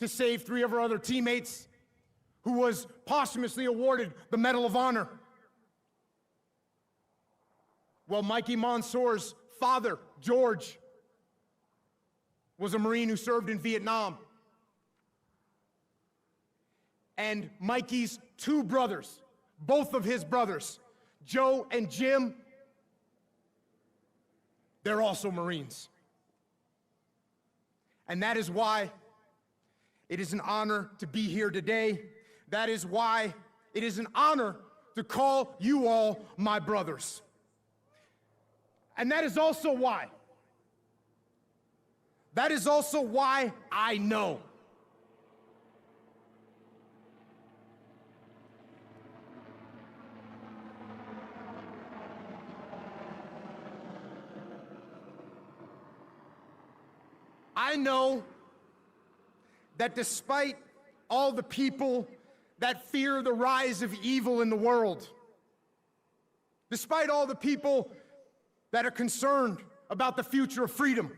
to save 3 of our other teammates, who was posthumously awarded the Medal of Honor. Well, Mikey Monsoor's father, George, was a Marine who served in Vietnam. And Mikey's 2 brothers, both of his brothers, Joe and Jim, they're also Marines. And that is why it is an honor to be here today. That is why it is an honor to call you all my brothers. And that is also why I know that despite all the people that fear the rise of evil in the world, despite all the people that are concerned about the future of freedom,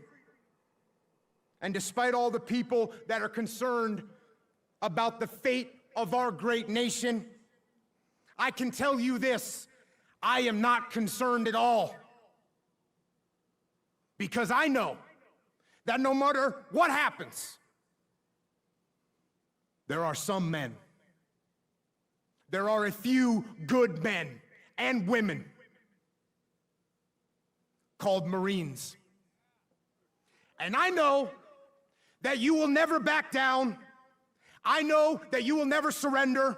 and despite all the people that are concerned about the fate of our great nation, I can tell you this: I am not concerned at all. Because I know that no matter what happens, there are some men. There are a few good men and women called Marines. And I know that you will never back down. I know that you will never surrender.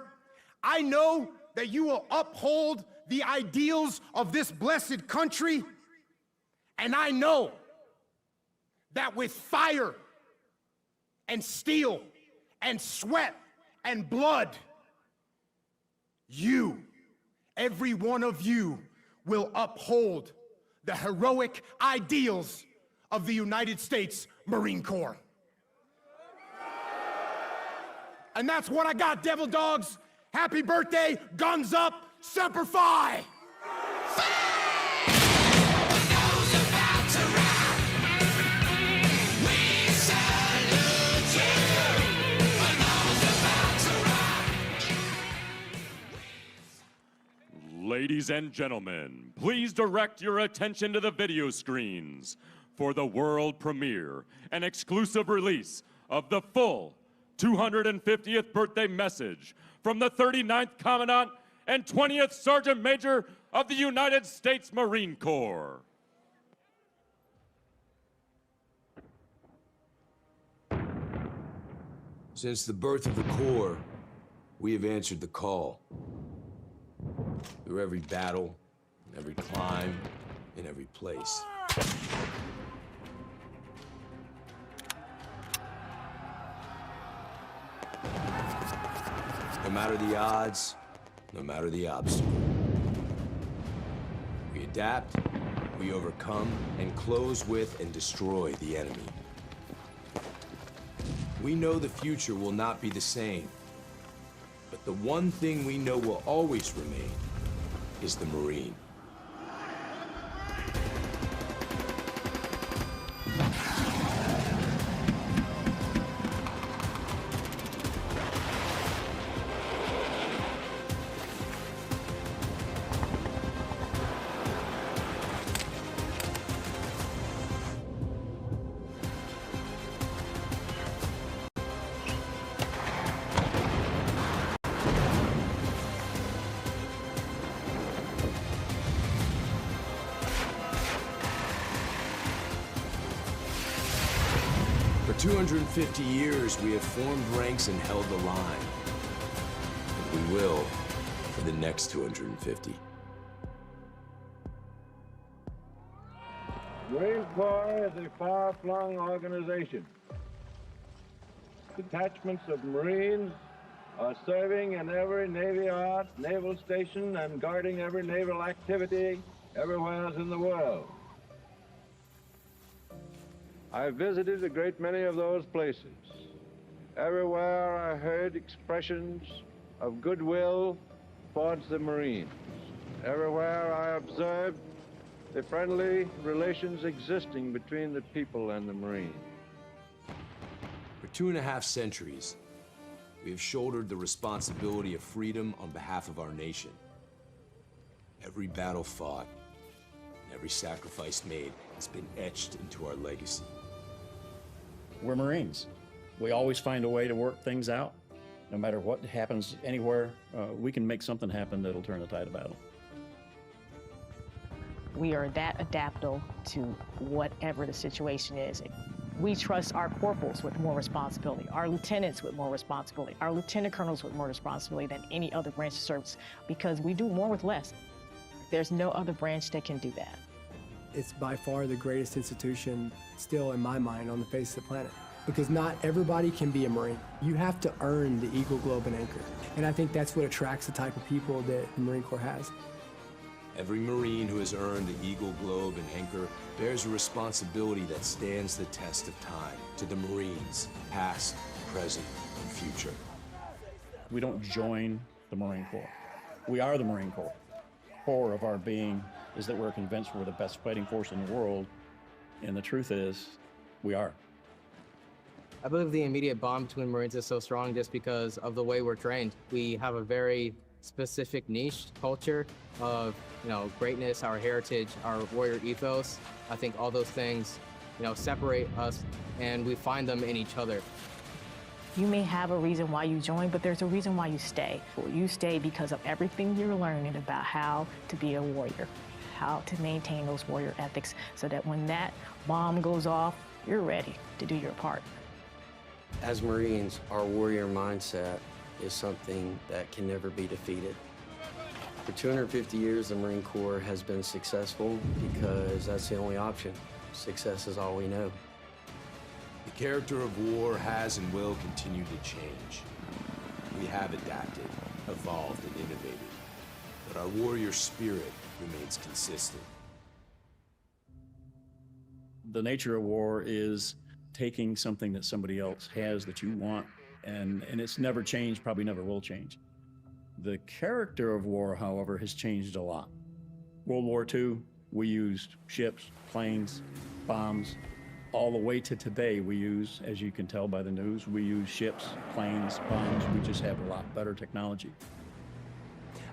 I know that you will uphold the ideals of this blessed country. And I know that with fire and steel and sweat and blood, you, every one of you, will uphold the heroic ideals of the United States Marine Corps. And that's what I got, Devil Dogs. Happy birthday, guns up, Semper Fi! Ladies and gentlemen, please direct your attention to the video screens for the world premiere and exclusive release of the full 250th birthday message from the 39th Commandant and 20th Sergeant Major of the United States Marine Corps. Since the birth of the Corps, we have answered the call. Through every battle, every climb, in every place. No matter the odds, no matter the obstacle. We adapt, we overcome, and close with and destroy the enemy. We know the future will not be the same. But the one thing we know will always remain is the Marine. For 250 years, we have formed ranks and held the line. And we will for the next 250. Marine Corps is a far-flung organization. Detachments of Marines are serving in every Navy yard, naval station, and guarding every naval activity everywhere in the world. I visited a great many of those places. Everywhere I heard expressions of goodwill towards the Marines. Everywhere I observed the friendly relations existing between the people and the Marines. For 2.5 centuries, we have shouldered the responsibility of freedom on behalf of our nation. Every battle fought, and every sacrifice made has been etched into our legacy. We're Marines. We always find a way to work things out. No matter what happens anywhere, we can make something happen that'll turn the tide of battle. We are that adaptable to whatever the situation is. We trust our corporals with more responsibility, our lieutenants with more responsibility, our lieutenant colonels with more responsibility than any other branch of service, because we do more with less. There's no other branch that can do that. It's by far the greatest institution still in my mind on the face of the planet, because not everybody can be a Marine. You have to earn the Eagle, Globe, and Anchor. And I think that's what attracts the type of people that the Marine Corps has. Every Marine who has earned the Eagle, Globe, and Anchor bears a responsibility that stands the test of time to the Marines, past, present, and future. We don't join the Marine Corps. We are the Marine Corps. Core of our being is that we're convinced we're the best fighting force in the world, and the truth is, we are. I believe the immediate bond between Marines is so strong just because of the way we're trained. We have a very specific niche culture of, greatness, our heritage, our warrior ethos. I think all those things, separate us, and we find them in each other. You may have a reason why you join, but there's a reason why you stay. You stay because of everything you're learning about how to be a warrior, how to maintain those warrior ethics, so that when that bomb goes off, you're ready to do your part. As Marines, our warrior mindset is something that can never be defeated. For 250 years, the Marine Corps has been successful because that's the only option. Success is all we know. The character of war has and will continue to change. We have adapted, evolved, and innovated, but our warrior spirit remains consistent. The nature of war is taking something that somebody else has that you want, and it's never changed, probably never will change. The character of war, however, has changed a lot. World War II, we used ships, planes, bombs. All the way to today, we use, as you can tell by the news, we use ships, planes, bombs. We just have a lot better technology.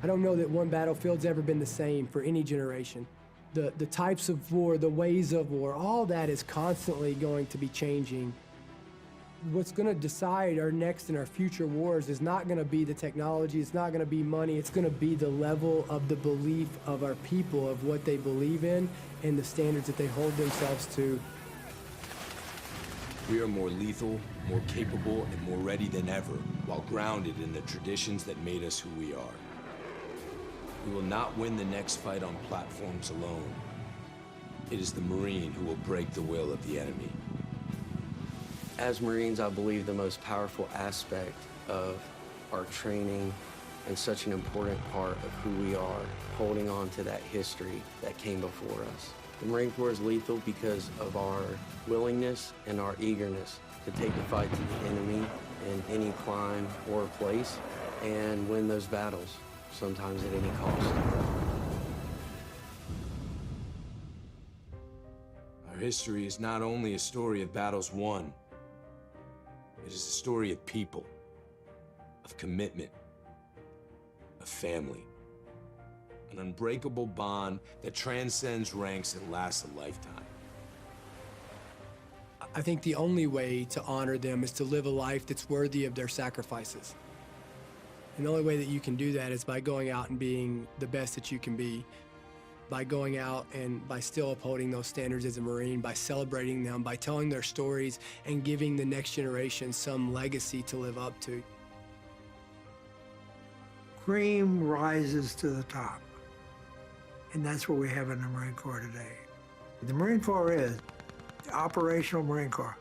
I don't know that one battlefield's ever been the same for any generation. The types of war, the ways of war, all that is constantly going to be changing. What's going to decide our next and our future wars is not going to be the technology, it's not going to be money, it's going to be the level of the belief of our people, of what they believe in, and the standards that they hold themselves to. We are more lethal, more capable, and more ready than ever, while grounded in the traditions that made us who we are. We will not win the next fight on platforms alone. It is the Marine who will break the will of the enemy. As Marines, I believe the most powerful aspect of our training and such an important part of who we are, holding on to that history that came before us. The Marine Corps is lethal because of our willingness and our eagerness to take the fight to the enemy in any climb or place and win those battles, sometimes at any cost. Our history is not only a story of battles won, it is a story of people, of commitment, of family. An unbreakable bond that transcends ranks and lasts a lifetime. I think the only way to honor them is to live a life that's worthy of their sacrifices. And the only way that you can do that is by going out and being the best that you can be, by going out and by still upholding those standards as a Marine, by celebrating them, by telling their stories and giving the next generation some legacy to live up to. Cream rises to the top. And that's what we have in the Marine Corps today. The Marine Corps is the operational Marine Corps.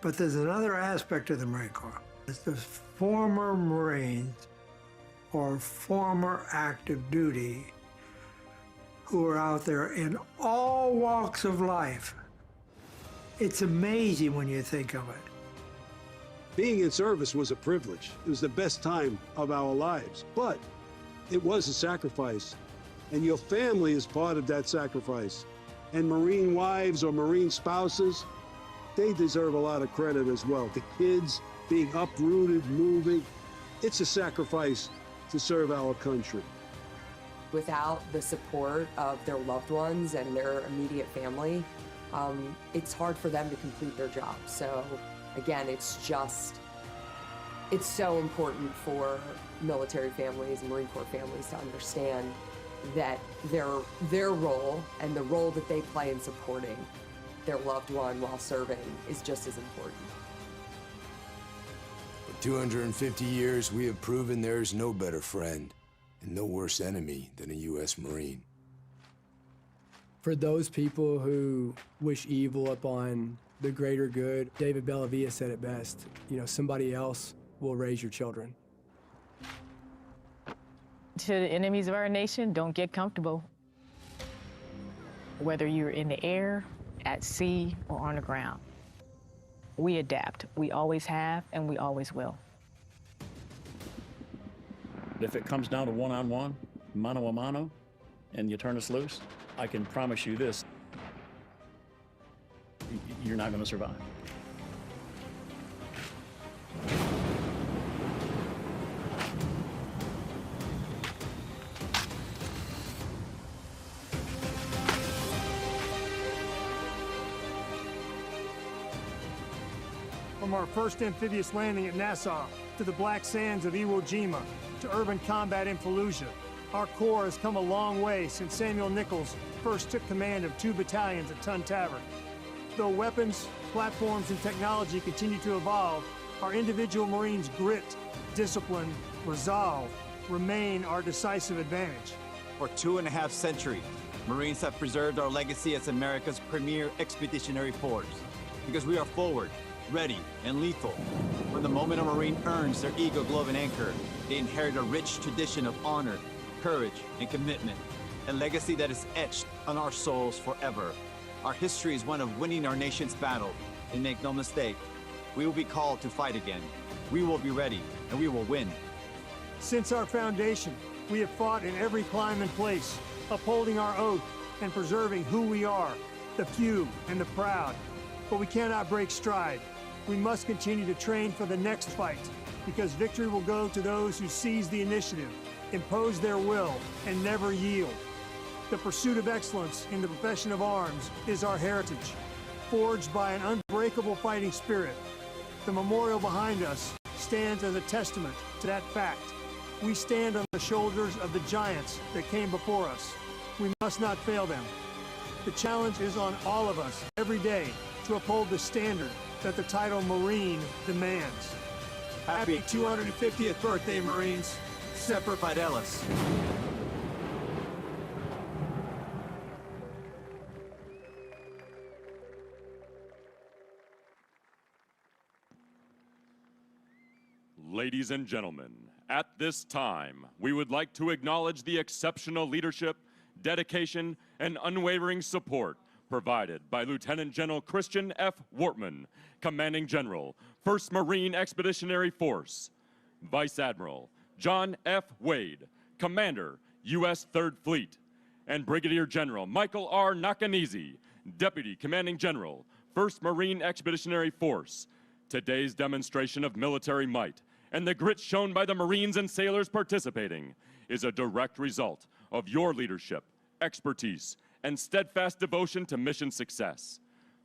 But there's another aspect of the Marine Corps. It's the former Marines or former active duty who are out there in all walks of life. It's amazing when you think of it. Being in service was a privilege. It was the best time of our lives, but it was a sacrifice. And your family is part of that sacrifice. And Marine wives or Marine spouses, they deserve a lot of credit as well. The kids being uprooted, moving, it's a sacrifice to serve our country. Without the support of their loved ones and their immediate family, it's hard for them to complete their job. So again, it's so important for military families and Marine Corps families to understand that their role and the role that they play in supporting their loved one while serving is just as important. For 250 years, we have proven there is no better friend and no worse enemy than a U.S. Marine. For those people who wish evil upon the greater good, David Bellavia said it best, you know, somebody else will raise your children. To the enemies of our nation, don't get comfortable. Whether you're in the air, at sea, or on the ground, we adapt. We always have, and we always will. If it comes down to one-on-one, mano a mano, and you turn us loose, I can promise you this, you're not going to survive. From our first amphibious landing at Nassau, to the black sands of Iwo Jima, to urban combat in Fallujah, our Corps has come a long way since Samuel Nichols first took command of 2 battalions at Tun Tavern. Though weapons, platforms, and technology continue to evolve, our individual Marines' grit, discipline, resolve remain our decisive advantage. For 2.5 centuries, Marines have preserved our legacy as America's premier expeditionary force, because we are forward, ready, and lethal. When the moment a Marine earns their Eagle Glove and Anchor, they inherit a rich tradition of honor, courage, and commitment, a legacy that is etched on our souls forever. Our history is one of winning our nation's battle, and make no mistake, we will be called to fight again. We will be ready, and we will win. Since our foundation, we have fought in every climb and place, upholding our oath and preserving who we are, the few and the proud. But we cannot break stride. We must continue to train for the next fight, because victory will go to those who seize the initiative, impose their will, and never yield. The pursuit of excellence in the profession of arms is our heritage, forged by an unbreakable fighting spirit. The memorial behind us stands as a testament to that fact. We stand on the shoulders of the giants that came before us. We must not fail them. The challenge is on all of us every day to uphold the standard that the title Marine demands. Happy 250th birthday, Marines. Semper Fidelis. Ladies and gentlemen, at this time, we would like to acknowledge the exceptional leadership, dedication, and unwavering support provided by Lieutenant General Christian F. Wortman, Commanding General, 1st Marine Expeditionary Force, Vice Admiral John F. Wade, Commander, U.S. 3rd Fleet, and Brigadier General Michael R. Nakanizi, Deputy Commanding General, 1st Marine Expeditionary Force. Today's demonstration of military might and the grit shown by the Marines and sailors participating is a direct result of your leadership, expertise, and steadfast devotion to mission success.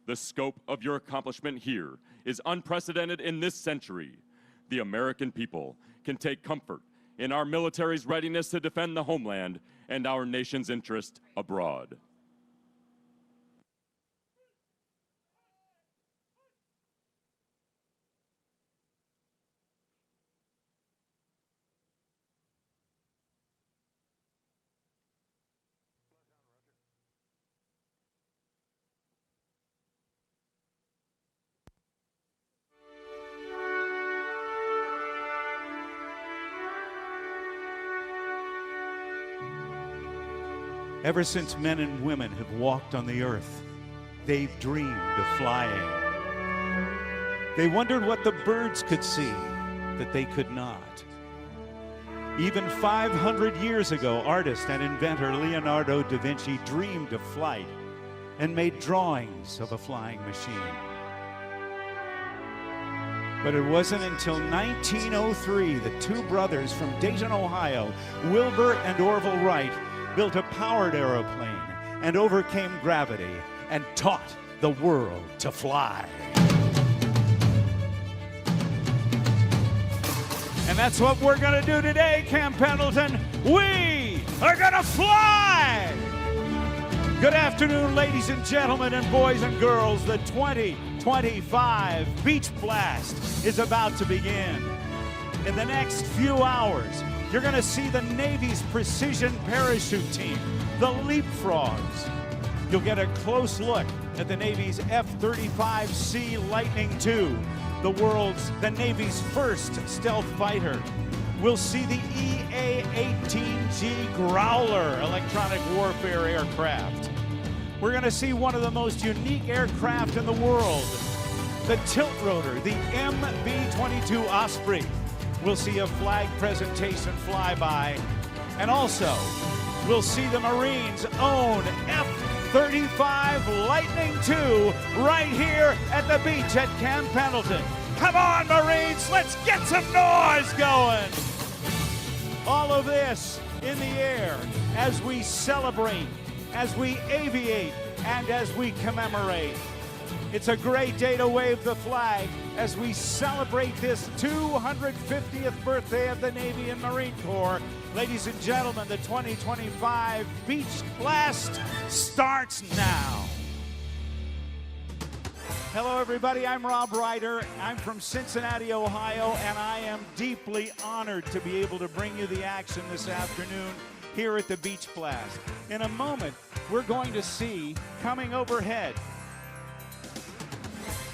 The scope of your accomplishment here is unprecedented in this century. The American people can take comfort in our military's readiness to defend the homeland and our nation's interest abroad. Ever since men and women have walked on the earth, they've dreamed of flying. They wondered what the birds could see that they could not. Even 500 years ago, artist and inventor Leonardo da Vinci dreamed of flight and made drawings of a flying machine. But it wasn't until 1903 that two brothers from Dayton, Ohio, Wilbur and Orville Wright, built a powered aeroplane and overcame gravity and taught the world to fly. And that's what we're going to do today, Camp Pendleton. We are going to fly! Good afternoon, ladies and gentlemen, and boys and girls. The 2025 Beach Blast is about to begin. In the next few hours, you're going to see the Navy's precision parachute team, the Leapfrogs. You'll get a close look at the Navy's F-35C Lightning II, the Navy's first stealth fighter. We'll see the N18G Growler electronic warfare aircraft. We're going to see one of the most unique aircraft in the world, the tilt rotor, the MB-22 Osprey. We'll see a flag presentation flyby, and also we'll see the Marines' own F-35 Lightning II right here at the beach at Camp Pendleton. Come on, Marines, let's get some noise going. All of this in the air as we celebrate, as we aviate, and as we commemorate. It's a great day to wave the flag as we celebrate this 250th birthday of the Navy and Marine Corps. Ladies and gentlemen, the 2025 Beach Blast starts now. Hello, everybody. I'm Rob Ryder. I'm from Cincinnati, Ohio, and I am deeply honored to be able to bring you the action this afternoon here at the Beach Blast. In a moment, we're going to see, coming overhead,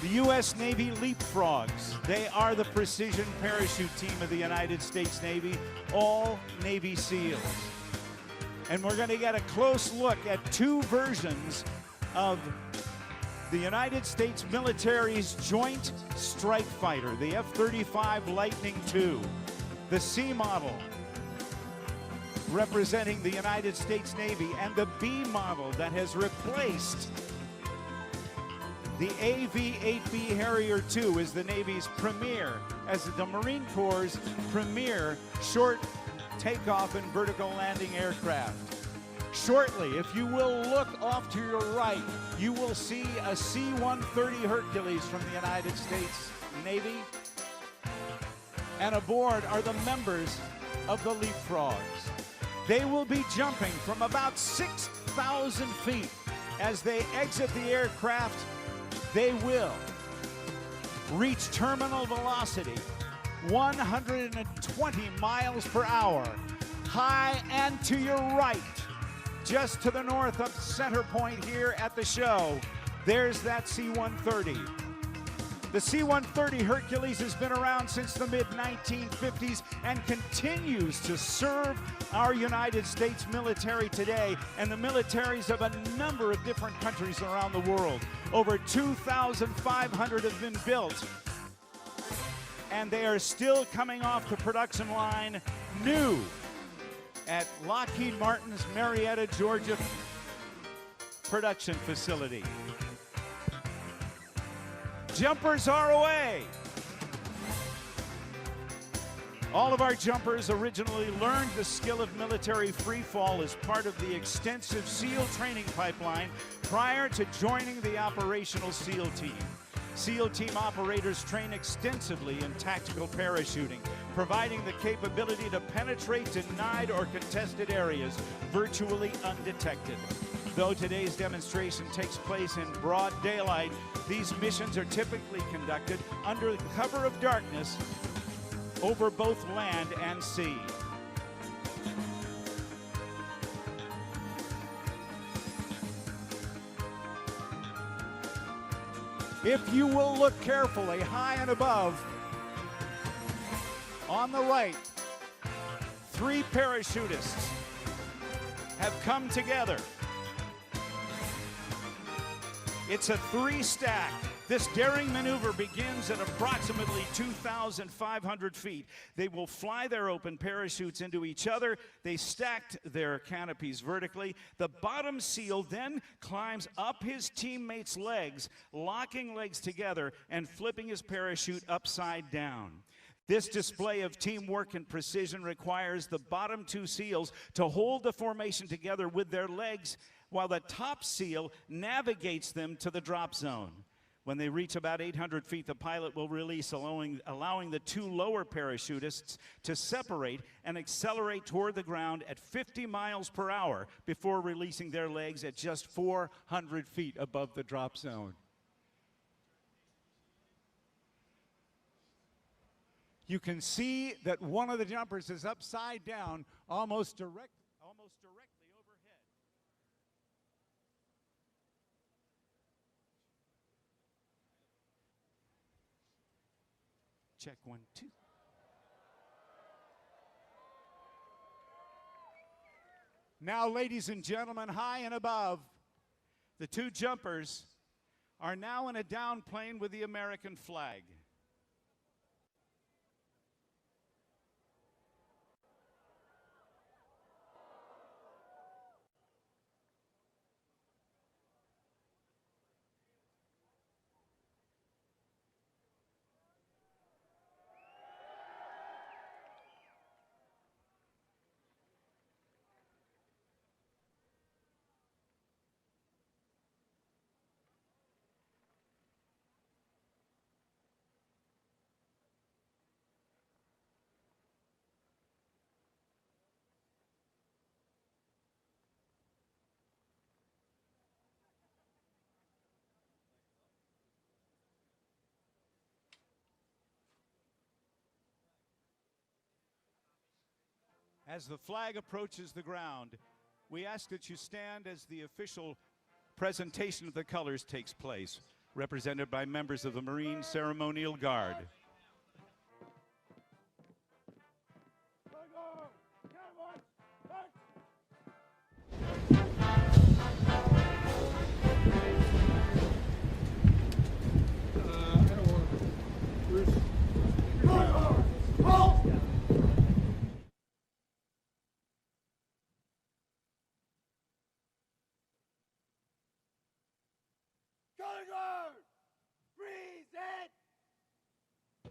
the U.S. Navy Leapfrogs. They are the precision parachute team of the United States Navy, all Navy SEALs. And we're going to get a close look at two versions of the United States military's Joint Strike Fighter, the F-35 Lightning II, the C model representing the United States Navy, and the B model that has replaced the AV-8B Harrier II is the Navy's premier, as the Marine Corps' premier short takeoff and vertical landing aircraft. Shortly, if you will look off to your right, you will see a C-130 Hercules from the United States Navy. And aboard are the members of the Leapfrogs. They will be jumping from about 6,000 feet. As they exit the aircraft, they will reach terminal velocity, 120 miles per hour, high and to your right. Just to the north of center point here at the show, there's that C-130. The C-130 Hercules has been around since the mid-1950s and continues to serve our United States military today and the militaries of a number of different countries around the world. Over 2,500 have been built, and they are still coming off the production line new at Lockheed Martin's Marietta, Georgia production facility. Jumpers are away. All of our jumpers originally learned the skill of military free fall as part of the extensive SEAL training pipeline prior to joining the operational SEAL team. SEAL team operators train extensively in tactical parachuting, providing the capability to penetrate denied or contested areas virtually undetected. Though today's demonstration takes place in broad daylight, these missions are typically conducted under the cover of darkness over both land and sea. If you will look carefully, high and above, on the right, 3 parachutists have come together. It's a 3-stack This daring maneuver begins at approximately 2,500 feet. They will fly their open parachutes into each other. They stacked their canopies vertically. The bottom SEAL then climbs up his teammate's legs, locking legs together and flipping his parachute upside down. This display of teamwork and precision requires the bottom two SEALs to hold the formation together with their legs while the top SEAL navigates them to the drop zone. When they reach about 800 feet, the pilot will release, allowing the two lower parachutists to separate and accelerate toward the ground at 50 miles per hour before releasing their legs at just 400 feet above the drop zone. You can see that one of the jumpers is upside down, almost directly overhead. Check 1, 2. Now, ladies and gentlemen, high and above, the two jumpers are now in a down plane with the American flag. As the flag approaches the ground, we ask that you stand as the official presentation of the colors takes place, represented by members of the Marine Ceremonial Guard.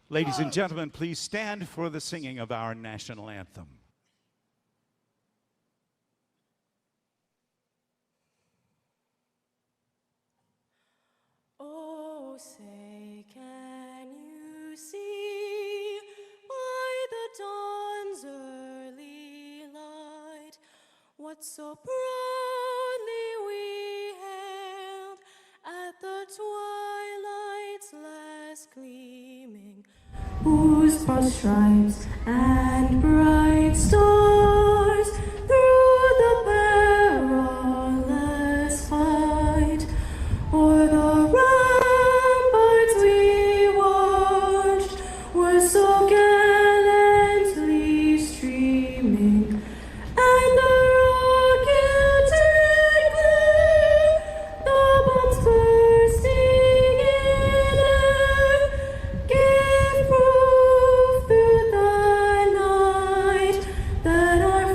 Ladies and gentlemen, please stand for the singing of our national anthem. Oh, say, can you see by the dawn's early light what so proudly we hailed at the twilight's last gleaming, whose broad stripes and bright stars through the perilous fight o'er the ramparts we watched were so gallantly streaming, and the rockets did glare, the bombs bursting in air gave proof through the night that our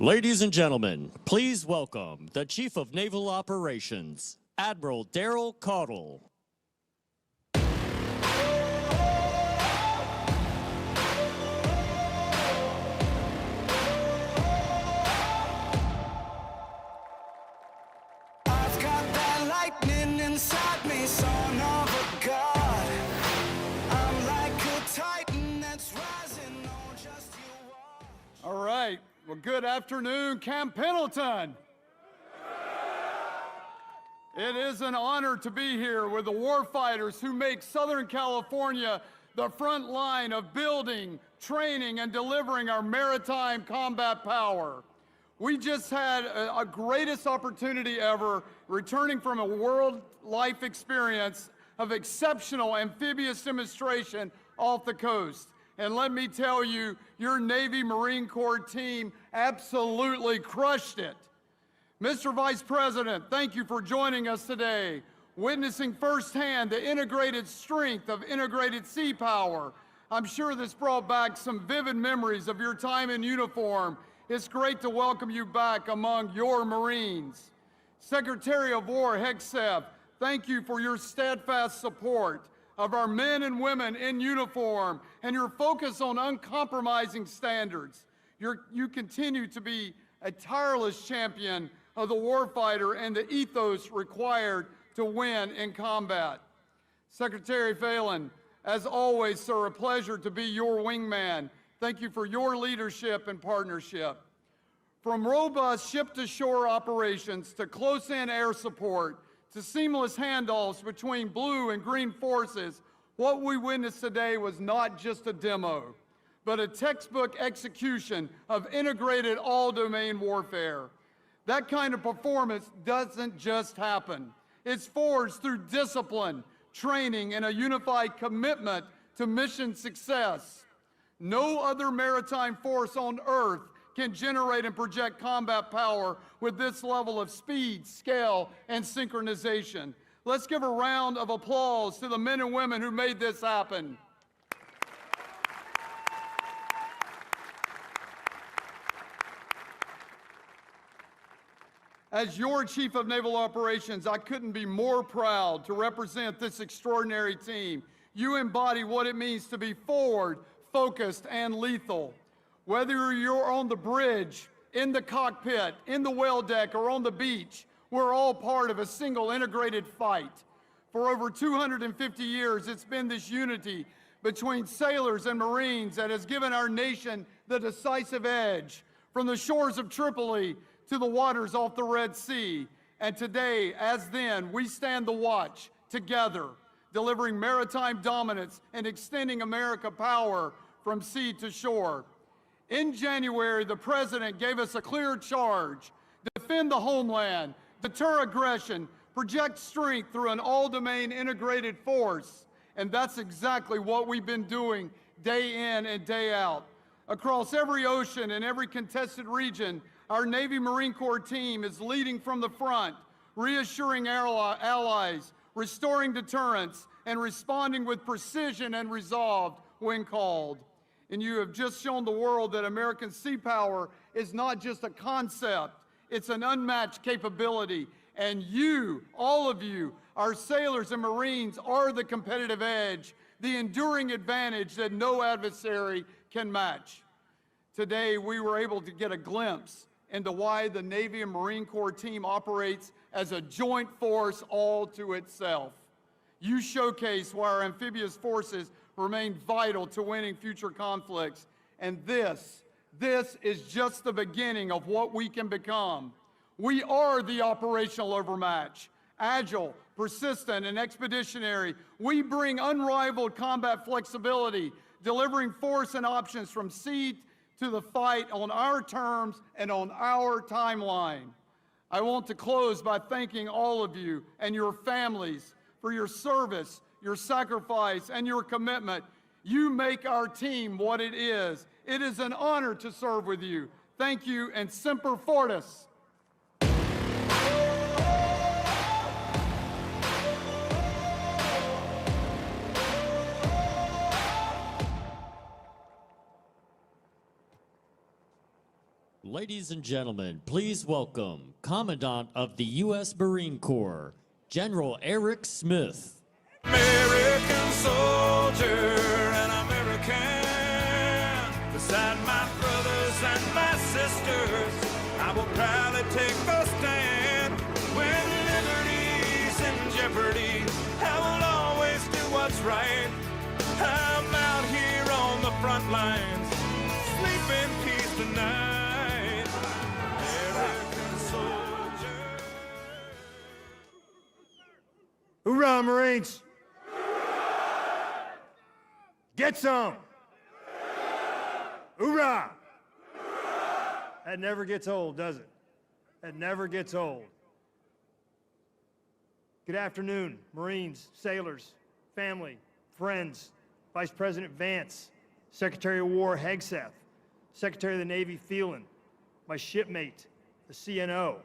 Ladies and gentlemen, please welcome the Chief of Naval Operations, Admiral Daryl Caudle. I've got that lightning inside me, son of a god. I'm like a titan that's rising on just you watch. All right. Well, good afternoon, Camp Pendleton. It is an honor to be here with the warfighters who make Southern California the front line of building, training, and delivering our maritime combat power. We just had a greatest opportunity ever, returning from a world life experience of exceptional amphibious demonstration off the coast. And let me tell you, your Navy Marine Corps team absolutely crushed it. Mr. Vice President, thank you for joining us today, witnessing firsthand the integrated strength of integrated sea power. I'm sure this brought back some vivid memories of your time in uniform. It's great to welcome you back among your Marines. Secretary of War Hegseth, thank you for your steadfast support of our men and women in uniform and your focus on uncompromising standards. You continue to be a tireless champion of the warfighter and the ethos required to win in combat. Secretary Phelan, as always, sir, a pleasure to be your wingman. Thank you for your leadership and partnership. From robust ship-to-shore operations to close-in air support to seamless handoffs between blue and green forces, what we witnessed today was not just a demo, but a textbook execution of integrated all-domain warfare. That kind of performance doesn't just happen. It's forged through discipline, training, and a unified commitment to mission success. No other maritime force on Earth can generate and project combat power with this level of speed, scale, and synchronization. Let's give a round of applause to the men and women who made this happen. As your Chief of Naval Operations, I couldn't be more proud to represent this extraordinary team. You embody what it means to be forward, focused, and lethal. Whether you're on the bridge, in the cockpit, in the whale deck, or on the beach, we're all part of a single integrated fight. For over 250 years, it's been this unity between sailors and Marines that has given our nation the decisive edge, from the shores of Tripoli to the waters off the Red Sea. And today, as then, we stand the watch together, delivering maritime dominance and extending America power from sea to shore. In January, the President gave us a clear charge: defend the homeland, deter aggression, project strength through an all-domain integrated force. And that's exactly what we've been doing day in and day out. Across every ocean and every contested region, our Navy Marine Corps team is leading from the front, reassuring allies, restoring deterrence, and responding with precision and resolve when called. And you have just shown the world that American sea power is not just a concept, it's an unmatched capability. And you, all of you, our sailors and Marines, are the competitive edge, the enduring advantage that no adversary can match. Today, we were able to get a glimpse into why the Navy and Marine Corps team operates as a joint force all to itself. You showcase why our amphibious forces remain vital to winning future conflicts. And this is just the beginning of what we can become. We are the operational overmatch. Agile, persistent, and expeditionary, we bring unrivaled combat flexibility, delivering force and options from sea to the fight on our terms and on our timeline. I want to close by thanking all of you and your families for your service, your sacrifice, and your commitment. You make our team what it is. It is an honor to serve with you. Thank you, and Semper Fortis. ladies and gentlemen, please welcome Commandant of the U.S. Marine Corps, General Eric Smith. American soldier and American. Beside my brothers and my sisters, I will proudly take the stand. When liberty's in jeopardy, I will always do what's right. I'm out here on the front lines, sleep in peace tonight. American soldier. Hoorah, Marines! Get some! Hoorah! That never gets old, does it? That never gets old. Good afternoon, Marines, sailors, family, friends, Vice President Vance, Secretary of War Hegseth, Secretary of the Navy Phelan, my shipmate, the CNO,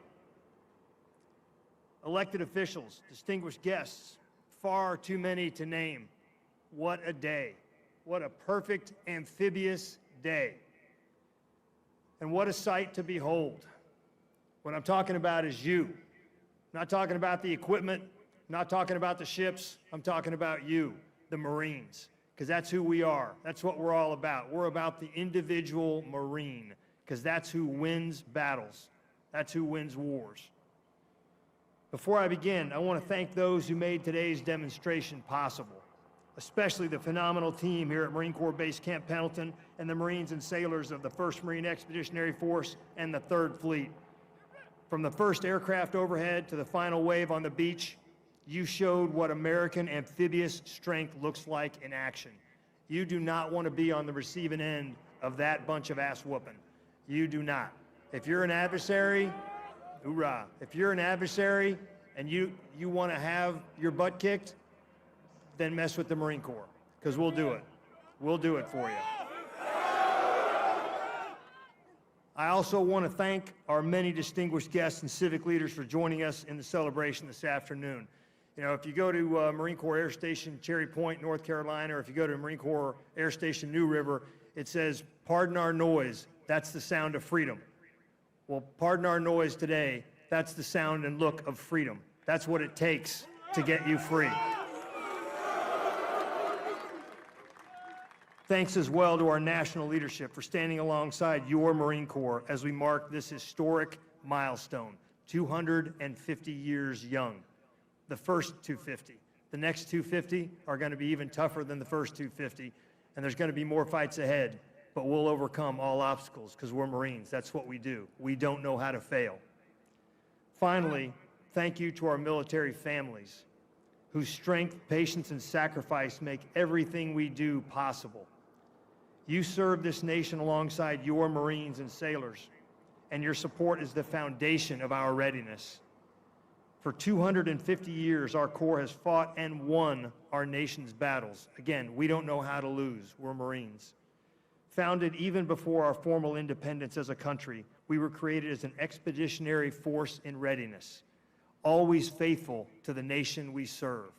elected officials, distinguished guests, far too many to name. What a day. What a perfect amphibious day. And what a sight to behold. What I'm talking about is you. I'm not talking about the equipment, I'm not talking about the ships, I'm talking about you, the Marines, because that's who we are. That's what we're all about. We're about the individual Marine, because that's who wins battles. That's who wins wars. Before I begin, I want to thank those who made today's demonstration possible, especially the phenomenal team here at Marine Corps Base Camp Pendleton and the Marines and sailors of the 1st Marine Expeditionary Force and the 3rd Fleet. From the first aircraft overhead to the final wave on the beach, you showed what American amphibious strength looks like in action. You do not want to be on the receiving end of that bunch of ass whooping. You do not. If you're an adversary, hoorah. If you're an adversary and you want to have your butt kicked, then mess with the Marine Corps, because we'll do it. We'll do it for you. I also want to thank our many distinguished guests and civic leaders for joining us in the celebration this afternoon. You know, if you go to Marine Corps Air Station Cherry Point, North Carolina, or if you go to Marine Corps Air Station New River, it says, "Pardon our noise, that's the sound of freedom." Well, pardon our noise today, that's the sound and look of freedom. That's what it takes to get you free. Thanks as well to our national leadership for standing alongside your Marine Corps as we mark this historic milestone, 250 years young. The first 250. The next 250 are going to be even tougher than the first 250, and there's going to be more fights ahead, but we'll overcome all obstacles because we're Marines. That's what we do. We don't know how to fail. Finally, thank you to our military families whose strength, patience, and sacrifice make everything we do possible. You serve this nation alongside your Marines and sailors, and your support is the foundation of our readiness. For 250 years, our Corps has fought and won our nation's battles. Again, we don't know how to lose. We're Marines. Founded even before our formal independence as a country, we were created as an expeditionary force in readiness, always faithful to the nation we serve.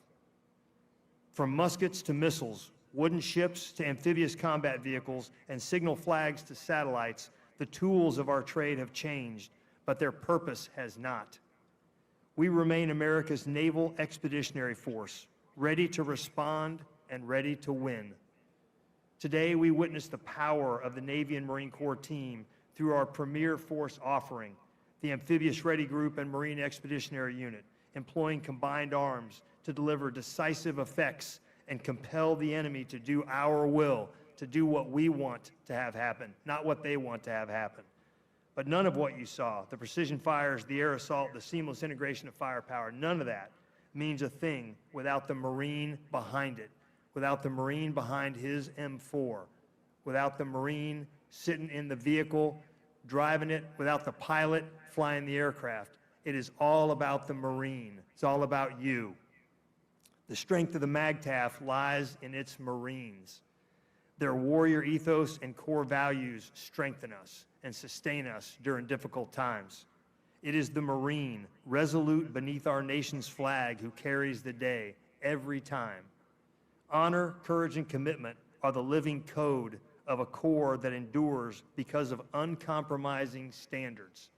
From muskets to missiles, wooden ships to amphibious combat vehicles, and signal flags to satellites, the tools of our trade have changed, but their purpose has not. We remain America's naval expeditionary force, ready to respond and ready to win. Today, we witness the power of the Navy and Marine Corps team through our premier force offering, the Amphibious Ready Group and Marine Expeditionary Unit, employing combined arms to deliver decisive effects and compel the enemy to do our will, to do what we want to have happen, not what they want to have happen. But none of what you saw, the precision fires, the air assault, the seamless integration of firepower, none of that means a thing without the Marine behind it, without the Marine behind his M4, without the Marine sitting in the vehicle, driving it, without the pilot flying the aircraft. It is all about the Marine. It's all about you. The strength of the MAGTF lies in its Marines. Their warrior ethos and core values strengthen us and sustain us during difficult times. It is the Marine, resolute beneath our nation's flag, who carries the day every time. Honor, courage, and commitment are the living code of a Corps that endures because of uncompromising standards.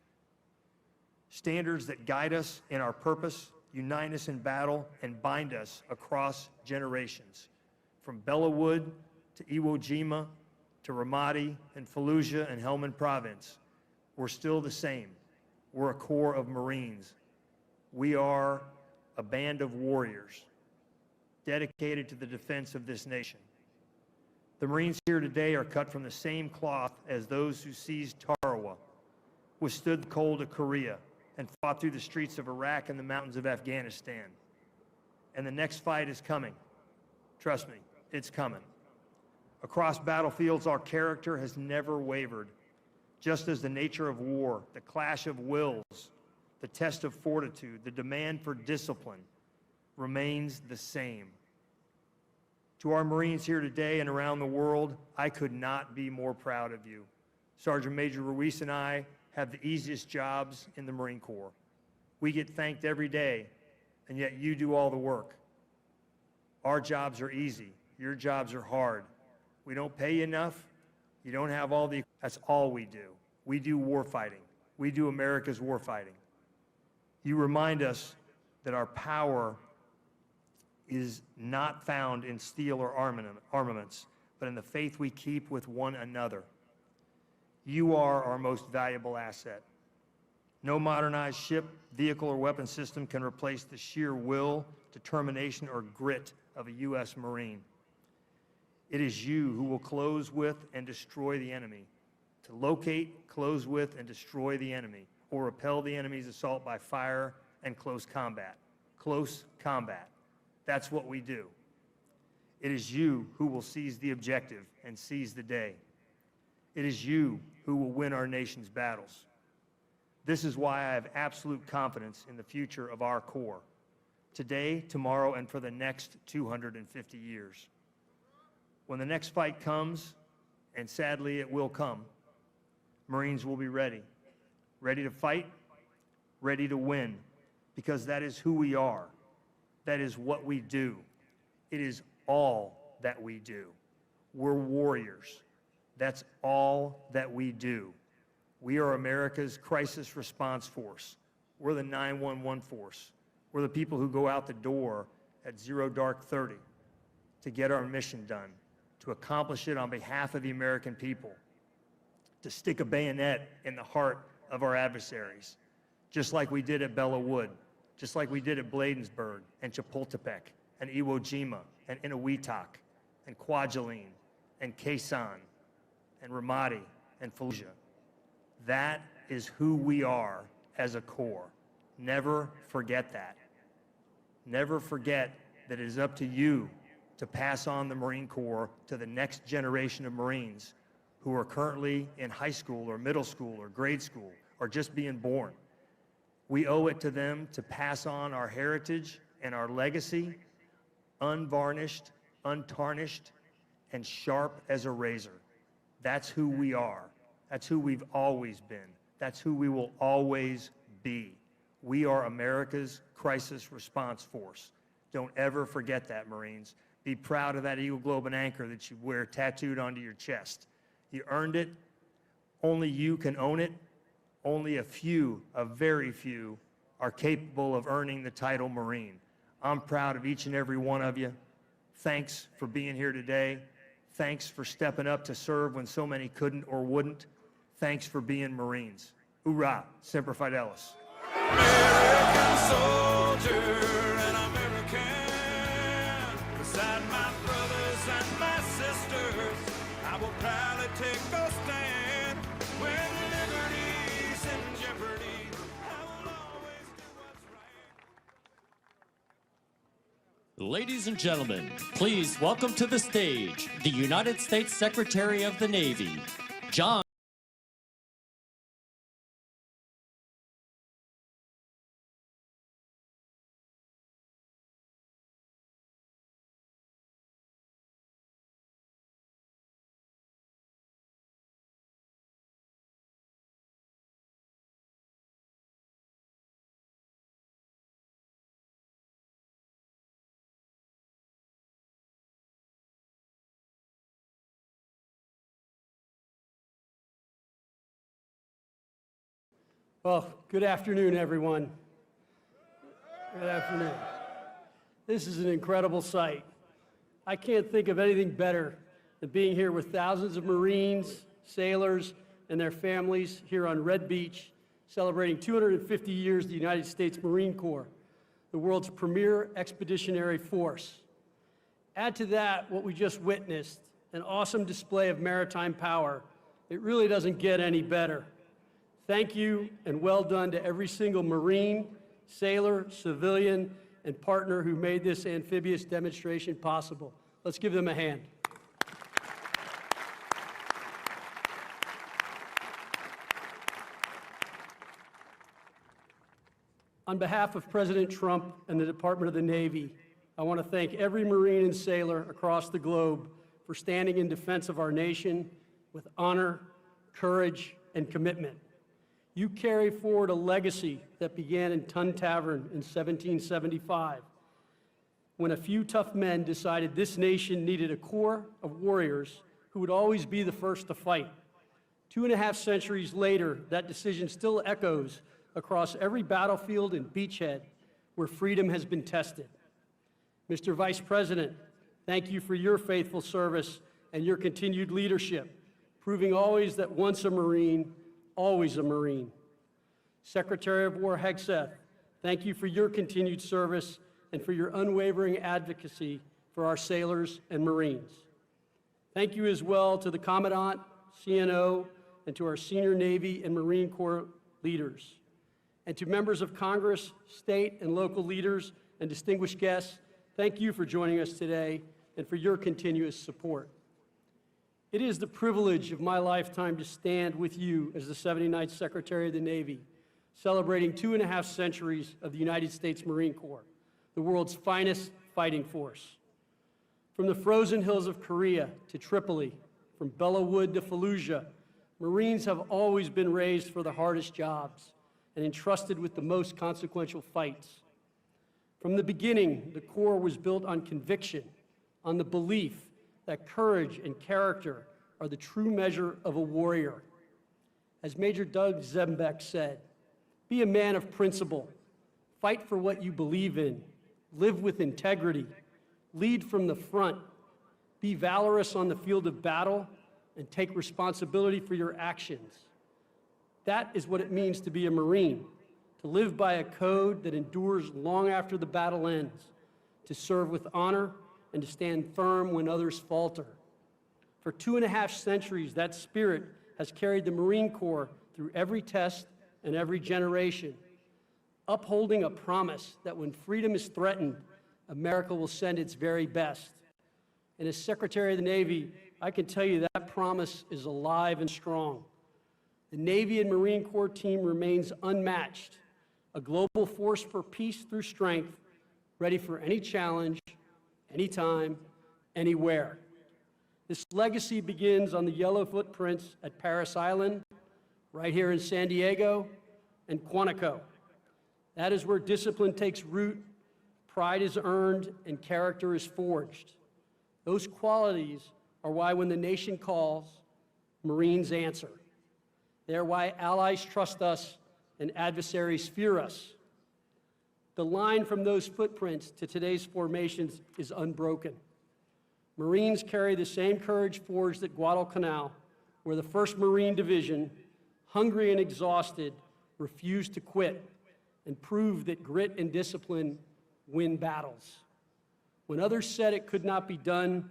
Standards that guide us in our purpose, unite us in battle, and bind us across generations. From Bellawood to Iwo Jima to Ramadi and Fallujah and Helmand Province, we're still the same. We're a Corps of Marines. We are a band of warriors dedicated to the defense of this nation. The Marines here today are cut from the same cloth as those who seized Tarawa, withstood the cold of Korea, and fought through the streets of Iraq and the mountains of Afghanistan. And the next fight is coming. Trust me, it's coming. Across battlefields, our character has never wavered. Just as the nature of war, the clash of wills, the test of fortitude, the demand for discipline remains the same. To our Marines here today and around the world, I could not be more proud of you. Sergeant Major Ruiz and I have the easiest jobs in the Marine Corps. We get thanked every day, and yet you do all the work. Our jobs are easy. Your jobs are hard. We don't pay you enough. You don't have all the, that's all we do. We do war fighting. We do America's war fighting. You remind us that our power is not found in steel or armaments, but in the faith we keep with one another. You are our most valuable asset. No modernized ship, vehicle, or weapon system can replace the sheer will, determination, or grit of a U.S. Marine. It is you who will close with and destroy the enemy. To locate, close with, and destroy the enemy, or repel the enemy's assault by fire and close combat. Close combat. That's what we do. It is you who will seize the objective and seize the day. It is you who will win our nation's battles. This is why I have absolute confidence in the future of our Corps, today, tomorrow, and for the next 250 years. When the next fight comes, and sadly it will come, Marines will be ready. Ready to fight, ready to win, because that is who we are. That is what we do. It is all that we do. We're warriors. That's all that we do. We are America's crisis response force. We're the 911 force. We're the people who go out the door at 0:30 to get our mission done, to accomplish it on behalf of the American people, to stick a bayonet in the heart of our adversaries, just like we did at Bellawood, just like we did at Bladensburg and Chapultepec and Iwo Jima and Inawitak and Kwajalein and Quezon and Ramadi and Fallujah. That is who we are as a Corps. Never forget that. Never forget that it is up to you to pass on the Marine Corps to the next generation of Marines who are currently in high school or middle school or grade school or just being born. We owe it to them to pass on our heritage and our legacy, unvarnished, untarnished, and sharp as a razor. That's who we are. That's who we've always been. That's who we will always be. We are America's crisis response force. Don't ever forget that, Marines. Be proud of that Eagle Globe and Anchor that you wear tattooed onto your chest. You earned it. Only you can own it. Only a few, a very few, are capable of earning the title Marine. I'm proud of each and every one of you. Thanks for being here today. Thanks for stepping up to serve when so many couldn't or wouldn't. Thanks for being Marines. Hoorah, Semper Fidelis. American soldier and American, beside my brothers and my sisters, I will proudly take a stand when liberty's in jeopardy. I will always do what's right. Ladies and gentlemen, please welcome to the stage the United States Secretary of the Navy, John Well, good afternoon, everyone. Good afternoon. This is an incredible sight. I can't think of anything better than being here with thousands of Marines, sailors, and their families here on Red Beach, celebrating 250 years of the United States Marine Corps, the world's premier expeditionary force. Add to that what we just witnessed, an awesome display of maritime power. It really doesn't get any better. Thank you and well done to every single Marine, sailor, civilian, and partner who made this amphibious demonstration possible. Let's give them a hand. On behalf of President Trump and the Department of the Navy, I want to thank every Marine and sailor across the globe for standing in defense of our nation with honor, courage, and commitment. You carry forward a legacy that began in Tun Tavern in 1775, when a few tough men decided this nation needed a corps of warriors who would always be the first to fight. 2.5 centuries later, that decision still echoes across every battlefield and beachhead where freedom has been tested. Mr. Vice President, thank you for your faithful service and your continued leadership, proving always that once a Marine, always a Marine. Secretary of War Hegseth, thank you for your continued service and for your unwavering advocacy for our sailors and Marines. Thank you as well to the Commandant, CNO, and to our senior Navy and Marine Corps leaders. And to members of Congress, state and local leaders, and distinguished guests, thank you for joining us today and for your continuous support. It is the privilege of my lifetime to stand with you as the 79th Secretary of the Navy, celebrating 2.5 centuries of the United States Marine Corps, the world's finest fighting force. From the frozen hills of Korea to Tripoli, from Belleau Wood to Fallujah, Marines have always been raised for the hardest jobs and entrusted with the most consequential fights. From the beginning, the Corps was built on conviction, on the belief that courage and character are the true measure of a warrior. As Major Doug Zembeck said, be a man of principle, fight for what you believe in, live with integrity, lead from the front, be valorous on the field of battle, and take responsibility for your actions. That is what it means to be a Marine, to live by a code that endures long after the battle ends, to serve with honor, and to stand firm when others falter. For 2.5 centuries, that spirit has carried the Marine Corps through every test and every generation, upholding a promise that when freedom is threatened, America will send its very best. And as Secretary of the Navy, I can tell you that promise is alive and strong. The Navy and Marine Corps team remains unmatched, a global force for peace through strength, ready for any challenge, anytime, anywhere. This legacy begins on the yellow footprints at Paris Island, right here in San Diego, and Quantico. That is where discipline takes root, pride is earned, and character is forged. Those qualities are why when the nation calls, Marines answer. They are why allies trust us and adversaries fear us. The line from those footprints to today's formations is unbroken. Marines carry the same courage forged at Guadalcanal, where the 1st Marine Division, hungry and exhausted, refused to quit and proved that grit and discipline win battles. When others said it could not be done,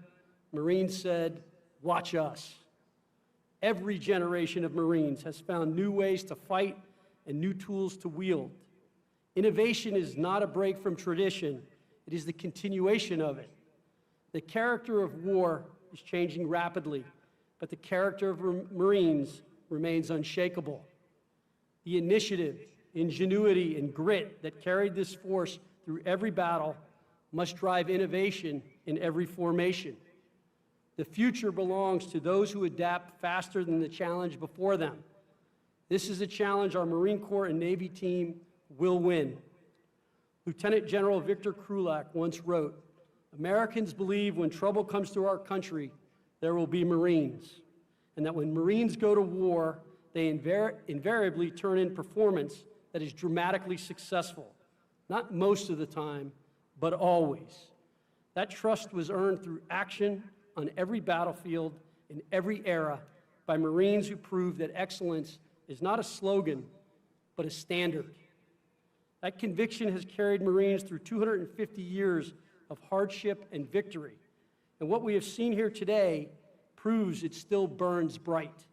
Marines said, "Watch us." Every generation of Marines has found new ways to fight and new tools to wield. Innovation is not a break from tradition, it is the continuation of it. The character of war is changing rapidly, but the character of Marines remains unshakable. The initiative, ingenuity, and grit that carried this force through every battle must drive innovation in every formation. The future belongs to those who adapt faster than the challenge before them. This is a challenge our Marine Corps and Navy team will win. Lieutenant General Victor Krulak once wrote, "Americans believe when trouble comes to our country, there will be Marines, and that when Marines go to war, they invariably turn in performance that is dramatically successful. Not most of the time, but always. That trust was earned through action on every battlefield in every era by Marines who proved that excellence is not a slogan, but a standard. That conviction has carried Marines through 250 years of hardship and victory. And what we have seen here today proves it still burns bright.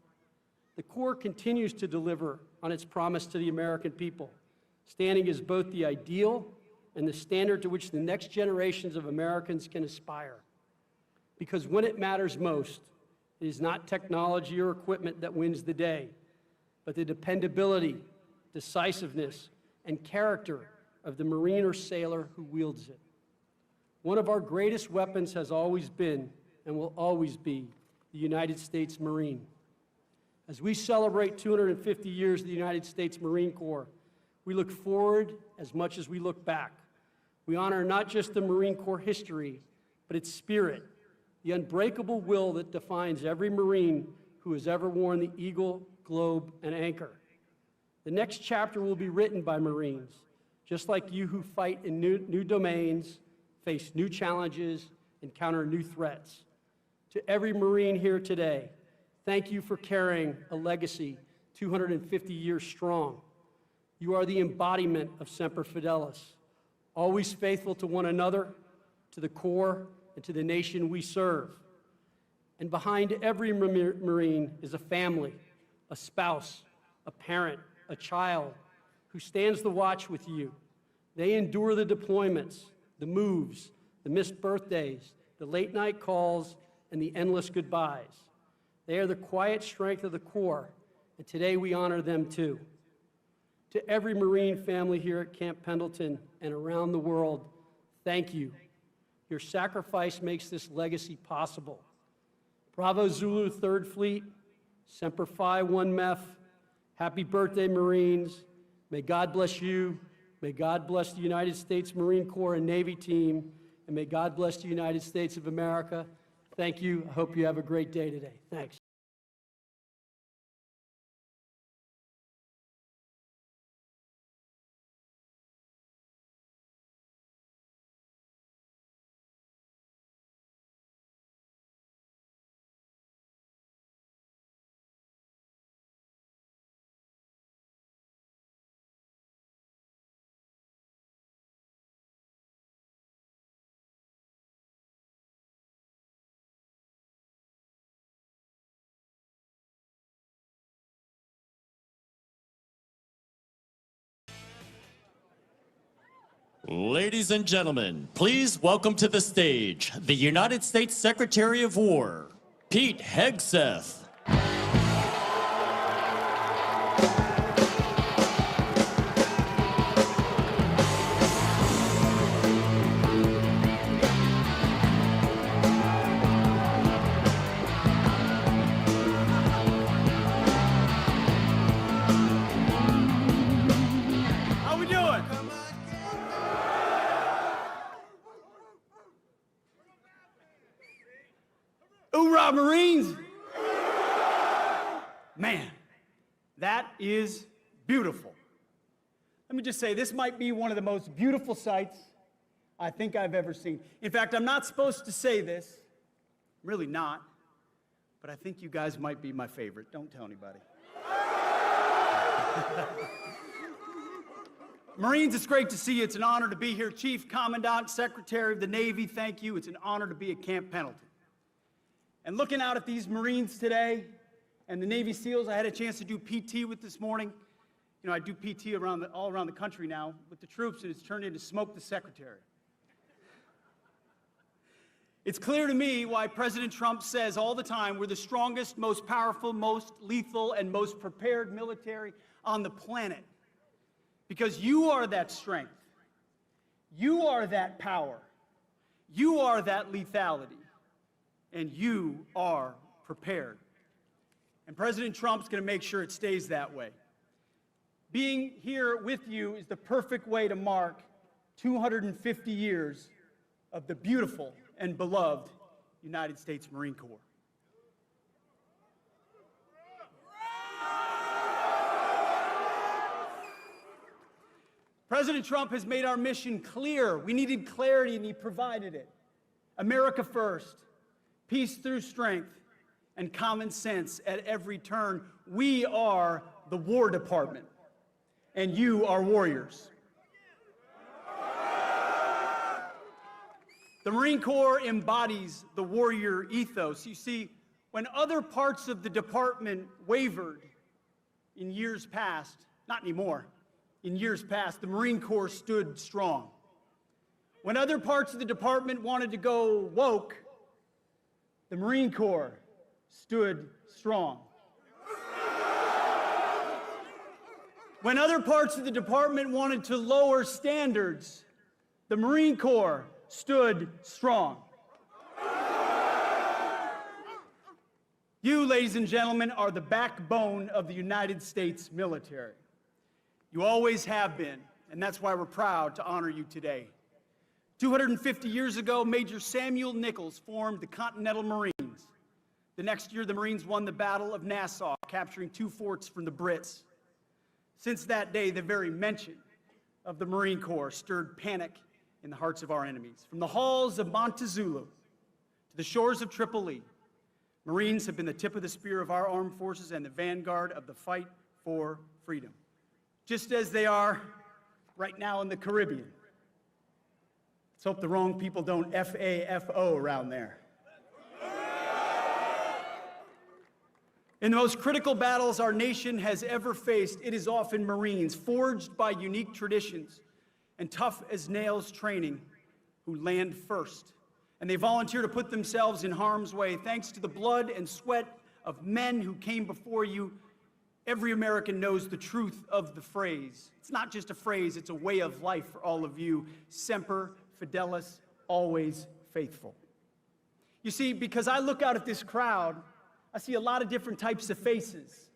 The Corps continues to deliver on its promise to the American people, standing as both the ideal and the standard to which the next generations of Americans can aspire. Because when it matters most, it is not technology or equipment that wins the day, but the dependability, decisiveness, and character of the Marine or sailor who wields it. One of our greatest weapons has always been and will always be the United States Marine. As we celebrate 250 years of the United States Marine Corps, we look forward as much as we look back. We honor not just the Marine Corps history, but its spirit, the unbreakable will that defines every Marine who has ever worn the Eagle, Globe, and Anchor. The next chapter will be written by Marines, just like you who fight in new domains, face new challenges, encounter new threats. To every Marine here today, thank you for carrying a legacy 250 years strong. You are the embodiment of Semper Fidelis, always faithful to one another, to the Corps, and to the nation we serve. And behind every Marine is a family, a spouse, a parent, a child who stands the watch with you. They endure the deployments, the moves, the missed birthdays, the late night calls, and the endless goodbyes. They are the quiet strength of the Corps, and today we honor them too. To every Marine family here at Camp Pendleton and around the world, thank you. Your sacrifice makes this legacy possible. Bravo Zulu 3rd Fleet, Semper Fi 1 MEF, happy birthday, Marines. May God bless you. May God bless the United States Marine Corps and Navy team, and may God bless the United States of America. Thank you. I hope you have a great day today. Thanks. Ladies and gentlemen, please welcome to the stage the United States Secretary of War, Pete Hegseth. How we doing? Hoorah, Marines! Man, that is beautiful. Let me just say, this might be one of the most beautiful sights I think I've ever seen. In fact, I'm not supposed to say this, I'm really not, but I think you guys might be my favorite. Don't tell anybody. Marines, it's great to see you. It's an honor to be here. Chief, Commandant, Secretary of the Navy, thank you. It's an honor to be at Camp Pendleton. And looking out at these Marines today and the Navy SEALs I had a chance to do PT with this morning, you know, I do PT all around the country now with the troops, and it's turned into Smoke the Secretary. It's clear to me why President Trump says all the time we're the strongest, most powerful, most lethal, and most prepared military on the planet. Because you are that strength. You are that power. You are that lethality. And you are prepared. And President Trump's going to make sure it stays that way. Being here with you is the perfect way to mark 250 years of the beautiful and beloved United States Marine Corps. President Trump has made our mission clear. We needed clarity, and he provided it. America first, peace through strength, and common sense at every turn. We are the War Department, and you are warriors. The Marine Corps embodies the warrior ethos. You see, when other parts of the department wavered in years past, not anymore, in years past, the Marine Corps stood strong. When other parts of the department wanted to go woke, the Marine Corps stood strong. When other parts of the department wanted to lower standards, the Marine Corps stood strong. You, ladies and gentlemen, are the backbone of the United States military. You always have been, and that's why we're proud to honor you today. 250 years ago, Major Samuel Nichols formed the Continental Marines. The next year, the Marines won the Battle of Nassau, capturing 2 forts from the Brits. Since that day, the very mention of the Marine Corps stirred panic in the hearts of our enemies. From the halls of Montezuma to the shores of Tripoli, Marines have been the tip of the spear of our armed forces and the vanguard of the fight for freedom, just as they are right now in the Caribbean. Let's hope the wrong people don't FAFO around there. In the most critical battles our nation has ever faced, it is often Marines, forged by unique traditions and tough as nails training, who land first. And they volunteer to put themselves in harm's way. Thanks to the blood and sweat of men who came before you, every American knows the truth of the phrase. It's not just a phrase, it's a way of life for all of you. Semper Fidelis, always faithful. You see, because I look out at this crowd, I see a lot of different types of faces.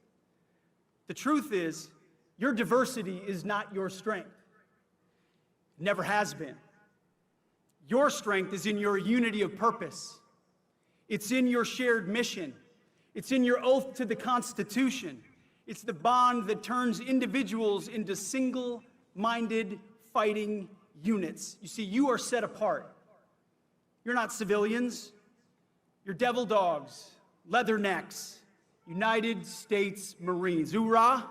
The truth is, your diversity is not your strength. It never has been. Your strength is in your unity of purpose. It's in your shared mission. It's in your oath to the Constitution. It's the bond that turns individuals into single-minded fighting units. You see, you are set apart. You're not civilians. You're devil dogs, leathernecks, United States Marines. Hoorah!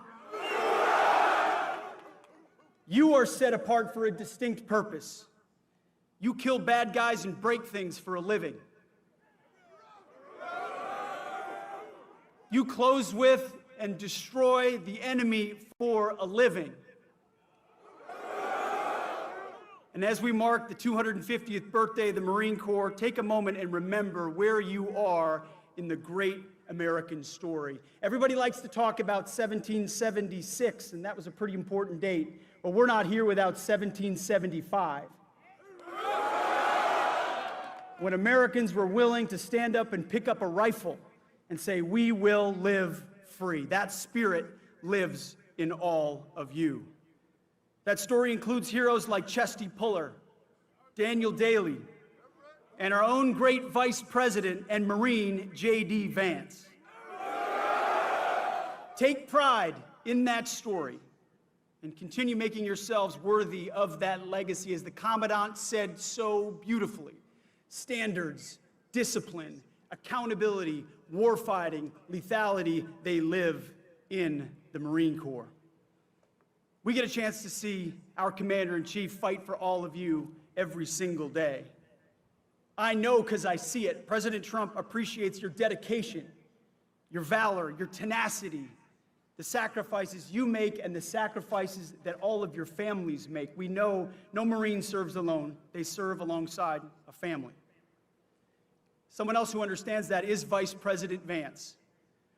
You are set apart for a distinct purpose. You kill bad guys and break things for a living. You close with and destroy the enemy for a living. And as we mark the 250th birthday of the Marine Corps, take a moment and remember where you are in the great American story. Everybody likes to talk about 1776, and that was a pretty important date. But we're not here without 1775. When Americans were willing to stand up and pick up a rifle and say, "We will live free." That spirit lives in all of you. That story includes heroes like Chesty Puller, Daniel Daly, and our own great Vice President and Marine JD Vance. Take pride in that story and continue making yourselves worthy of that legacy. As the Commandant said so beautifully, standards, discipline, accountability, warfighting, lethality, they live in the Marine Corps. We get a chance to see our Commander-in-Chief fight for all of you every single day. I know because I see it. President Trump appreciates your dedication, your valor, your tenacity, the sacrifices you make and the sacrifices that all of your families make. We know no Marine serves alone. They serve alongside a family. Someone else who understands that is Vice President Vance,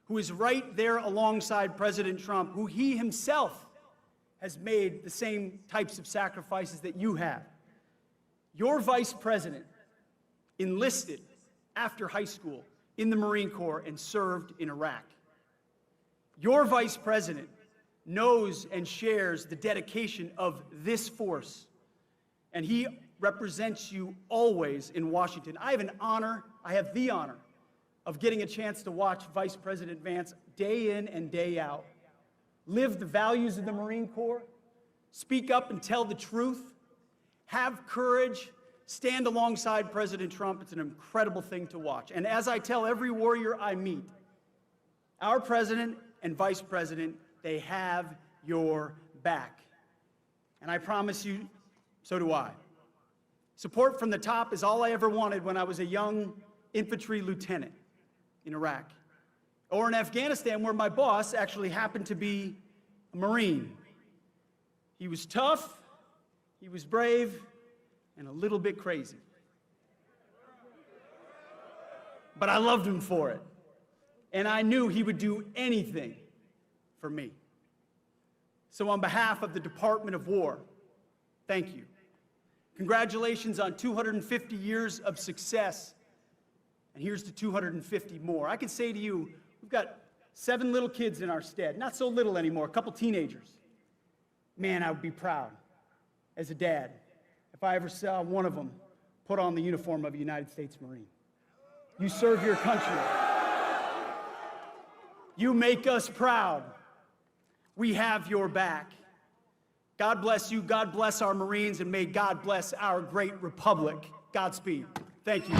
who is right there alongside President Trump, who he himself has made the same types of sacrifices that you have. Your Vice President enlisted after high school in the Marine Corps and served in Iraq. Your Vice President knows and shares the dedication of this force, and he represents you always in Washington. I have the honor of getting a chance to watch Vice President Vance day in and day out live the values of the Marine Corps, speak up and tell the truth, have courage, stand alongside President Trump. It's an incredible thing to watch. And as I tell every warrior I meet, our president and vice president, they have your back. And I promise you, so do I. Support from the top is all I ever wanted when I was a young infantry lieutenant in Iraq, or in Afghanistan, where my boss actually happened to be a Marine. He was tough, he was brave, and a little bit crazy. But I loved him for it. And I knew he would do anything for me. So on behalf of the Department of War, thank you. Congratulations on 250 years of success. And here's to 250 more. I can say to you, we've got 7 little kids in our stead. Not so little anymore, a couple teenagers. Man, I would be proud as a dad if I ever saw one of them put on the uniform of a United States Marine. You serve your country. You make us proud. We have your back. God bless you, God bless our Marines, and may God bless our great republic. Godspeed. Thank you.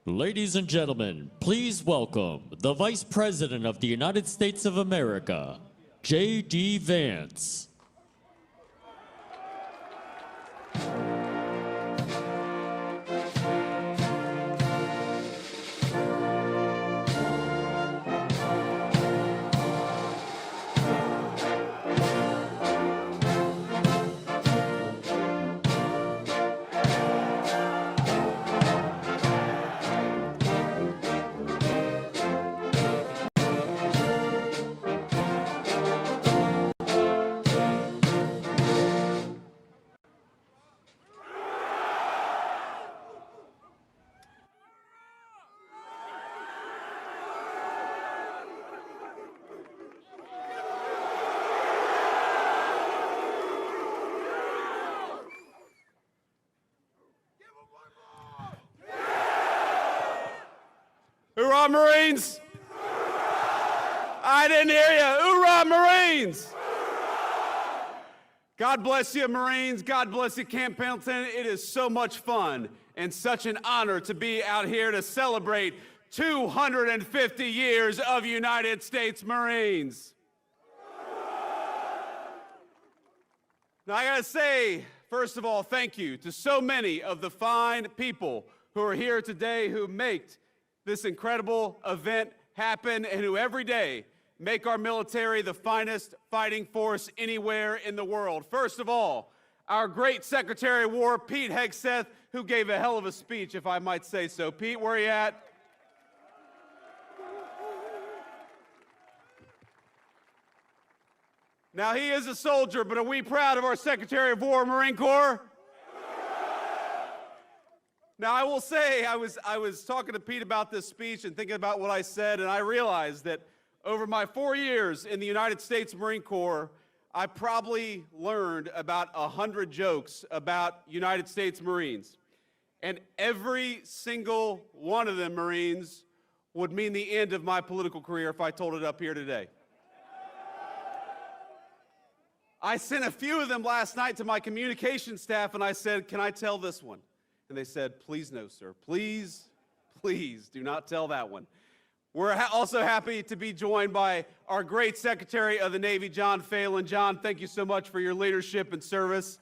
Ladies and gentlemen, please welcome the Vice President of the United States of America, JD Vance. Hoorah, Marines! I didn't hear you. Hoorah, Marines! God bless you, Marines. God bless you, Camp Pendleton. It is so much fun and such an honor to be out here to celebrate 250 years of United States Marines. Now, I gotta say, first of all, thank you to so many of the fine people who are here today who make this incredible event happen and who every day make our military the finest fighting force anywhere in the world. First of all, our great Secretary of War, Pete Hegseth, who gave a hell of a speech, if I might say so. Pete, where are you at? Now, he is a soldier, but are we proud of our Secretary of War, Marine Corps? Now, I will say, I was talking to Pete about this speech and thinking about what I said, and I realized that over my 4 years in the United States Marine Corps, I probably learned about 100 jokes about United States Marines. And every single one of them, Marines, would mean the end of my political career if I told it up here today. I sent a few of them last night to my communication staff, and I said, can I tell this one? And they said, please no, sir. Please, please do not tell that one. We're also happy to be joined by our great Secretary of the Navy, John Phelan. John, thank you so much for your leadership and service.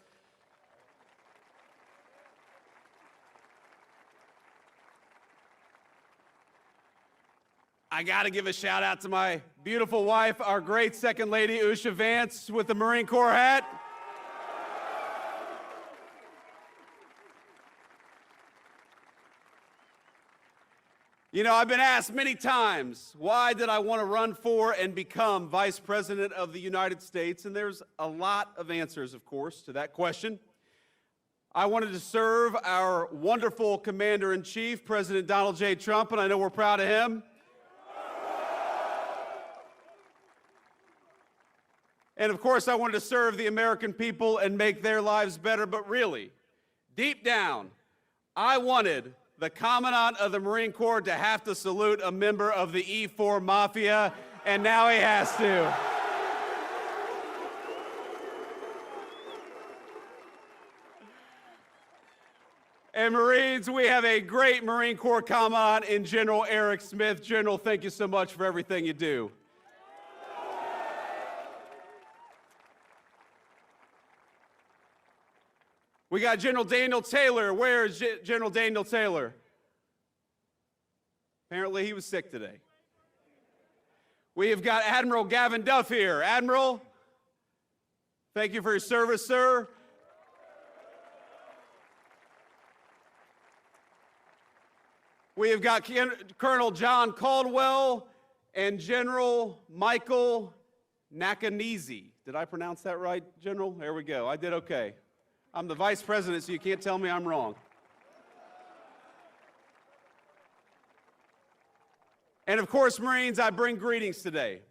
I got to give a shout out to my beautiful wife, our great Second Lady, Usha Vance, with the Marine Corps hat. You know, I've been asked many times, why did I want to run for and become Vice President of the United States? And there's a lot of answers, of course, to that question. I wanted to serve our wonderful Commander-in-Chief, President Donald J. Trump, and I know we're proud of him. And of course, I wanted to serve the American people and make their lives better, but really, deep down, I wanted the Commandant of the Marine Corps to have to salute a member of the E4 Mafia, and now he has to. And Marines, we have a great Marine Corps Commandant in General Eric Smith. General, thank you so much for everything you do. We got General Daniel Taylor. Where is General Daniel Taylor? Apparently he was sick today. We have got Admiral Gavin Duff here. Admiral, thank you for your service, sir. We have got Colonel John Caldwell and General Michael Nakanizi. Did I pronounce that right, General? There we go. I did okay. I'm the Vice President, so you can't tell me I'm wrong. And of course, Marines, I bring greetings today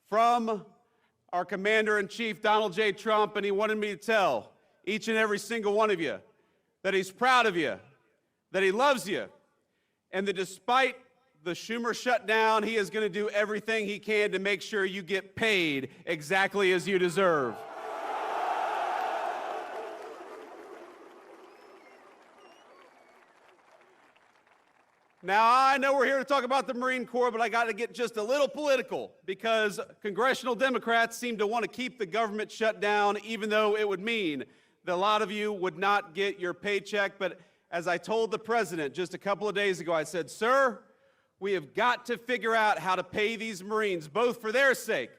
from our Commander-in-Chief, Donald J. Trump, and he wanted me to tell each and every single one of you that he's proud of you, that he loves you, and that despite the Schumer shutdown, he is going to do everything he can to make sure you get paid exactly as you deserve. Now, I know we're here to talk about the Marine Corps, but I got to get just a little political because congressional Democrats seem to want to keep the government shut down, even though it would mean that a lot of you would not get your paycheck. But as I told the president just a couple of days ago, I said, sir, we have got to figure out how to pay these Marines, both for their sake,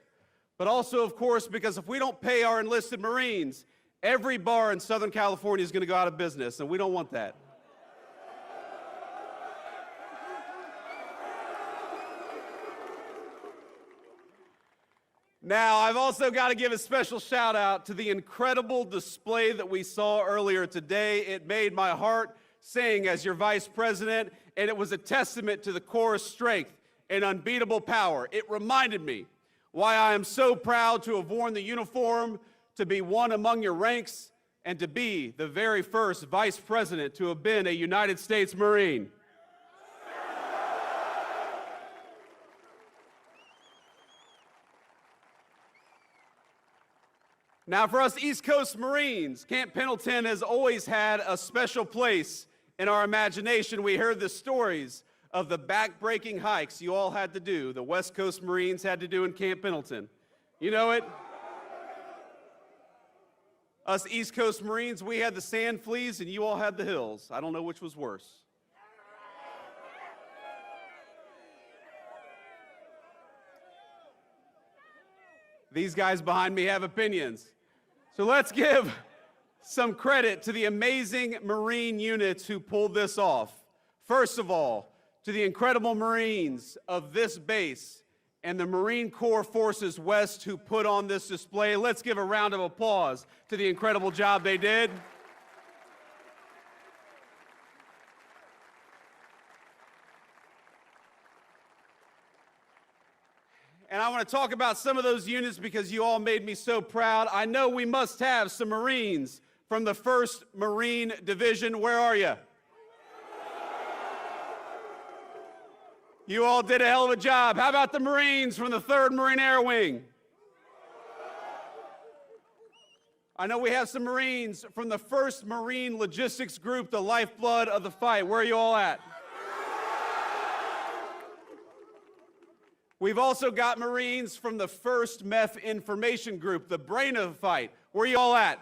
but also, of course, because if we don't pay our enlisted Marines, every bar in Southern California is going to go out of business, and we don't want that. Now, I've also got to give a special shout out to the incredible display that we saw earlier today. It made my heart sing as your Vice President, and it was a testament to the Corps' strength and unbeatable power. It reminded me why I am so proud to have worn the uniform, to be one among your ranks, and to be the very first Vice President to have been a United States Marine. Now, for us East Coast Marines, Camp Pendleton has always had a special place in our imagination. We heard the stories of the back-breaking hikes you all had to do, the West Coast Marines had to do in Camp Pendleton. You know it? Us East Coast Marines, we had the sand fleas and you all had the hills. I don't know which was worse. These guys behind me have opinions. So let's give some credit to the amazing Marine units who pulled this off. First of all, to the incredible Marines of this base and the Marine Corps Forces West who put on this display. Let's give a round of applause to the incredible job they did. And I want to talk about some of those units because you all made me so proud. I know we must have some Marines from the 1st Marine Division. Where are you? You all did a hell of a job. How about the Marines from the 3rd Marine Air Wing? I know we have some Marines from the 1st Marine Logistics Group, the lifeblood of the fight. Where are you all at? We've also got Marines from the 1st MEF Information Group, the brain of the fight. Where are you all at?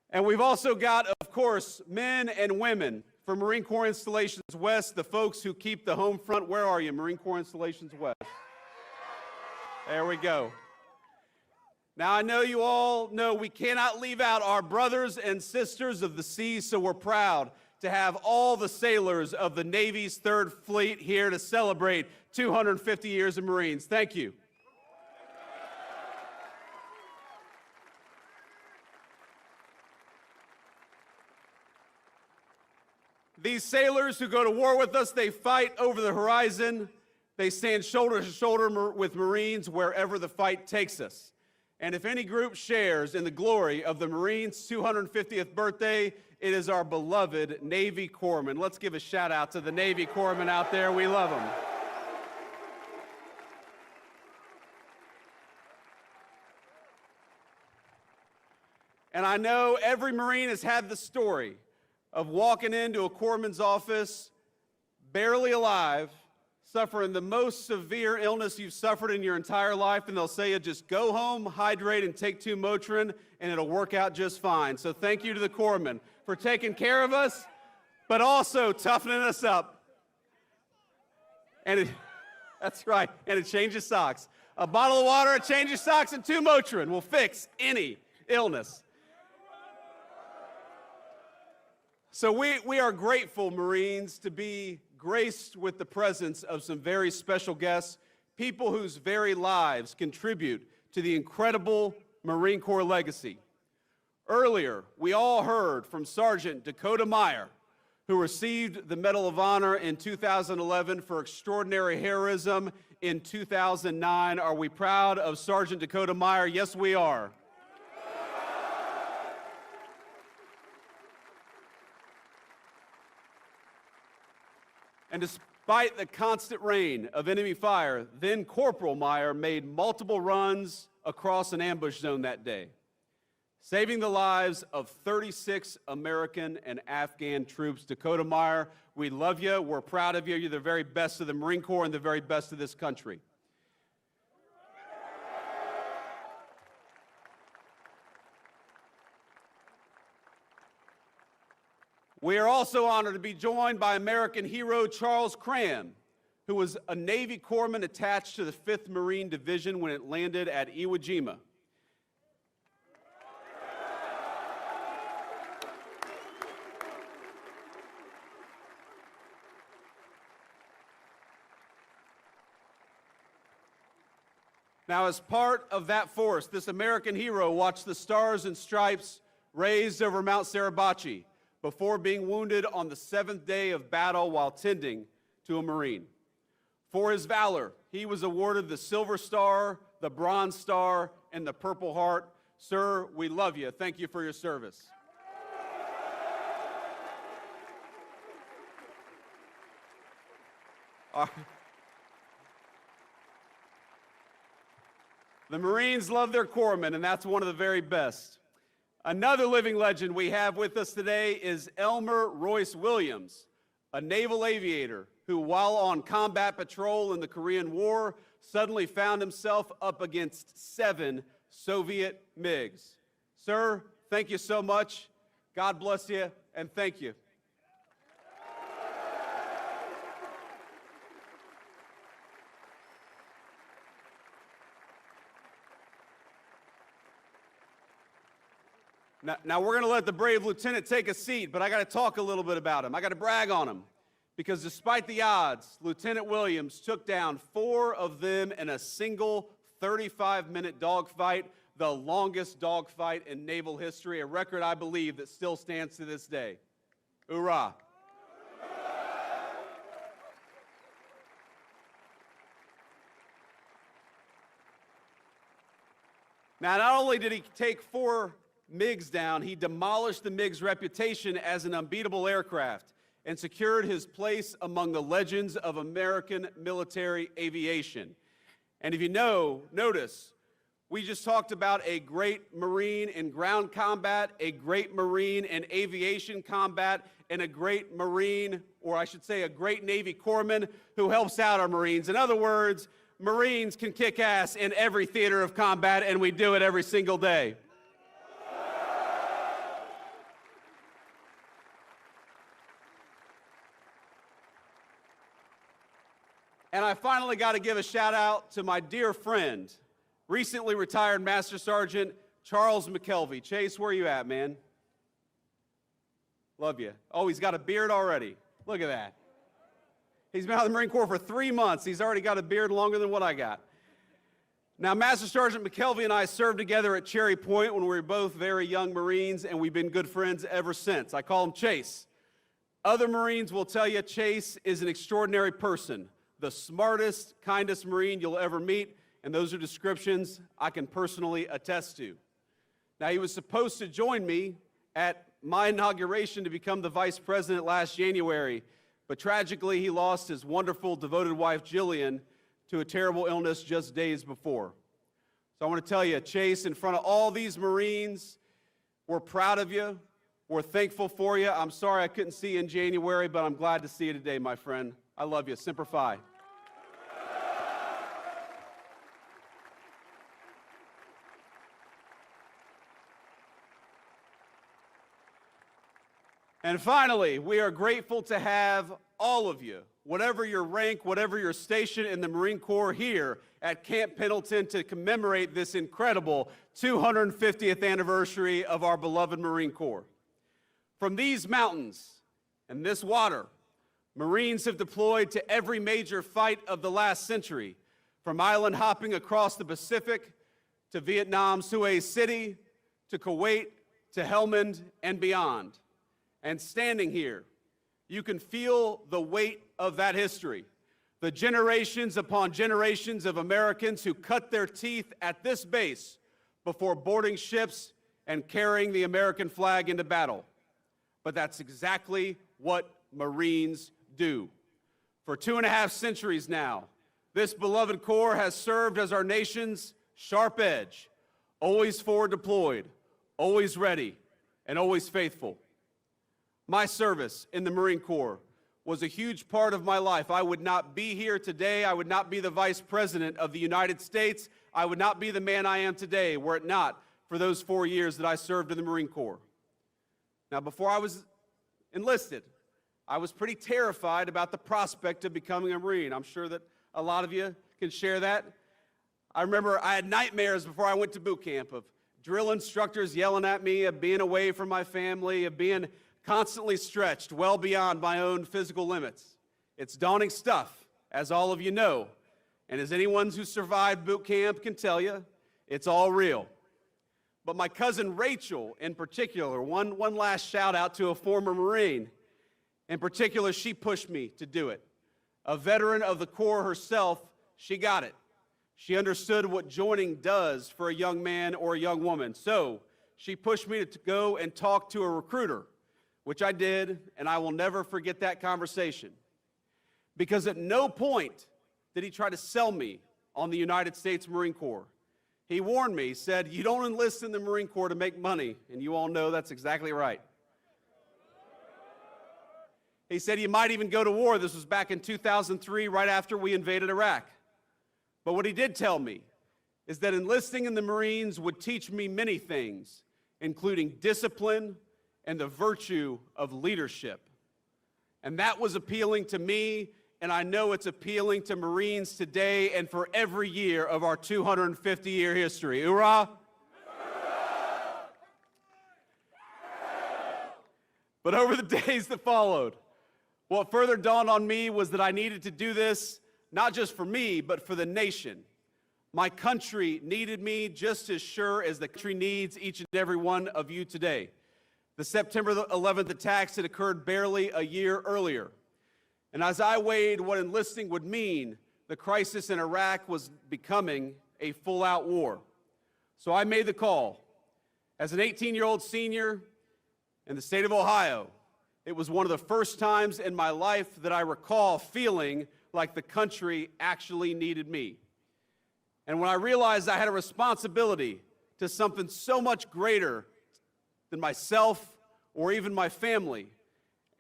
And we've also got, of course, men and women from Marine Corps Installations West, the folks who keep the home front. Where are you, Marine Corps Installations West? There we go. Now, I know you all know we cannot leave out our brothers and sisters of the seas, so we're proud to have all the sailors of the Navy's 3rd Fleet here to celebrate 250 years of Marines. Thank you. These sailors who go to war with us, they fight over the horizon. They stand shoulder to shoulder with Marines wherever the fight takes us. And if any group shares in the glory of the Marines' 250th birthday, it is our beloved Navy Corpsmen. Let's give a shout out to the Navy Corpsmen out there. We love them. And I know every Marine has had the story of walking into a corpsman's office, barely alive, suffering the most severe illness you've suffered in your entire life, and they'll say, just go home, hydrate, and take 2 Motrin, and it'll work out just fine. So thank you to the corpsmen for taking care of us, but also toughening us up. And that's right, and a change of socks. A bottle of water, a change of socks, and 2 Motrin will fix any illness. So we are grateful, Marines, to be graced with the presence of some very special guests, people whose very lives contribute to the incredible Marine Corps legacy. Earlier, we all heard from Sergeant Dakota Meyer, who received the Medal of Honor in 2011 for extraordinary heroism in 2009. Are we proud of Sergeant Dakota Meyer? Yes, we are. And despite the constant rain of enemy fire, then Corporal Meyer made multiple runs across an ambush zone that day, saving the lives of 36 American and Afghan troops. Dakota Meyer, we love you. We're proud of you. You're the very best of the Marine Corps and the very best of this country. We are also honored to be joined by American hero Charles Cram, who was a Navy corpsman attached to the 5th Marine Division when it landed at Iwo Jima. Now, as part of that force, this American hero watched the Stars and Stripes raised over Mount Suribachi before being wounded on the 7th day of battle while tending to a Marine. For his valor, he was awarded the Silver Star, the Bronze Star, and the Purple Heart. Sir, we love you. Thank you for your service. The Marines love their corpsmen, and that's one of the very best. Another living legend we have with us today is Elmer Royce Williams, a naval aviator who, while on combat patrol in the Korean War, suddenly found himself up against 7 Soviet MiGs. Sir, thank you so much. God bless you, and thank you. Now we're going to let the brave lieutenant take a seat, but I got to talk a little bit about him. I got to brag on him, because despite the odds, Lieutenant Williams took down 4 of them in a single 35-minute dogfight, the longest dogfight in naval history, a record, I believe, that still stands to this day. Hoorah! Now, not only did he take 4 MiGs down, he demolished the MiG's reputation as an unbeatable aircraft and secured his place among the legends of American military aviation. And if you notice, we just talked about a great Marine in ground combat, a great Marine in aviation combat, and a great Marine, or I should say a great Navy corpsman who helps out our Marines. In other words, Marines can kick ass in every theater of combat, and we do it every single day. And I finally got to give a shout out to my dear friend, recently retired Master Sergeant Charles McKelvey. Chase, where you at, man? Love you. Oh, he's got a beard already. Look at that. He's been out of the Marine Corps for 3 months. He's already got a beard longer than what I got. Now, Master Sergeant McKelvey and I served together at Cherry Point when we were both very young Marines, and we've been good friends ever since. I call him Chase. Other Marines will tell you Chase is an extraordinary person, the smartest, kindest Marine you'll ever meet, and those are descriptions I can personally attest to. Now, he was supposed to join me at my inauguration to become the Vice President last January, but tragically he lost his wonderful, devoted wife, Jillian, to a terrible illness just days before. So I want to tell you, Chase, in front of all these Marines, we're proud of you. We're thankful for you. I'm sorry I couldn't see you in January, but I'm glad to see you today, my friend. I love you. Semper Fi. And finally, we are grateful to have all of you, whatever your rank, whatever your station in the Marine Corps, here at Camp Pendleton to commemorate this incredible 250th anniversary of our beloved Marine Corps. From these mountains and this water, Marines have deployed to every major fight of the last century, from island hopping across the Pacific to Vietnam's Hue City to Kuwait to Helmand and beyond. And standing here, you can feel the weight of that history, the generations upon generations of Americans who cut their teeth at this base before boarding ships and carrying the American flag into battle. But that's exactly what Marines do. For 2.5 centuries now, this beloved Corps has served as our nation's sharp edge, always forward deployed, always ready, and always faithful. My service in the Marine Corps was a huge part of my life. I would not be here today. I would not be the Vice President of the United States. I would not be the man I am today were it not for those 4 years that I served in the Marine Corps. Now, before I was enlisted, I was pretty terrified about the prospect of becoming a Marine. I'm sure that a lot of you can share that. I remember I had nightmares before I went to boot camp of drill instructors yelling at me, of being away from my family, of being constantly stretched well beyond my own physical limits. It's daunting stuff, as all of you know. And as anyone who survived boot camp can tell you, it's all real. But my cousin Rachel, in particular, one last shout out to a former Marine. In particular, she pushed me to do it. A veteran of the Corps herself, she got it. She understood what joining does for a young man or a young woman. So she pushed me to go and talk to a recruiter, which I did, and I will never forget that conversation. Because at no point did he try to sell me on the United States Marine Corps. He warned me, he said, "You don't enlist in the Marine Corps to make money," and you all know that's exactly right. He said you might even go to war. This was back in 2003, right after we invaded Iraq. But what he did tell me is that enlisting in the Marines would teach me many things, including discipline and the virtue of leadership. And that was appealing to me, and I know it's appealing to Marines today and for every year of our 250-year history. Hoorah! But over the days that followed, what further dawned on me was that I needed to do this not just for me, but for the nation. My country needed me just as sure as the country needs each and every one of you today. The September 11th attacks had occurred barely a year earlier. And as I weighed what enlisting would mean, the crisis in Iraq was becoming a full-out war. So I made the call. As an 18-year-old senior in the state of Ohio, it was one of the first times in my life that I recall feeling like the country actually needed me. And when I realized I had a responsibility to something so much greater than myself or even my family,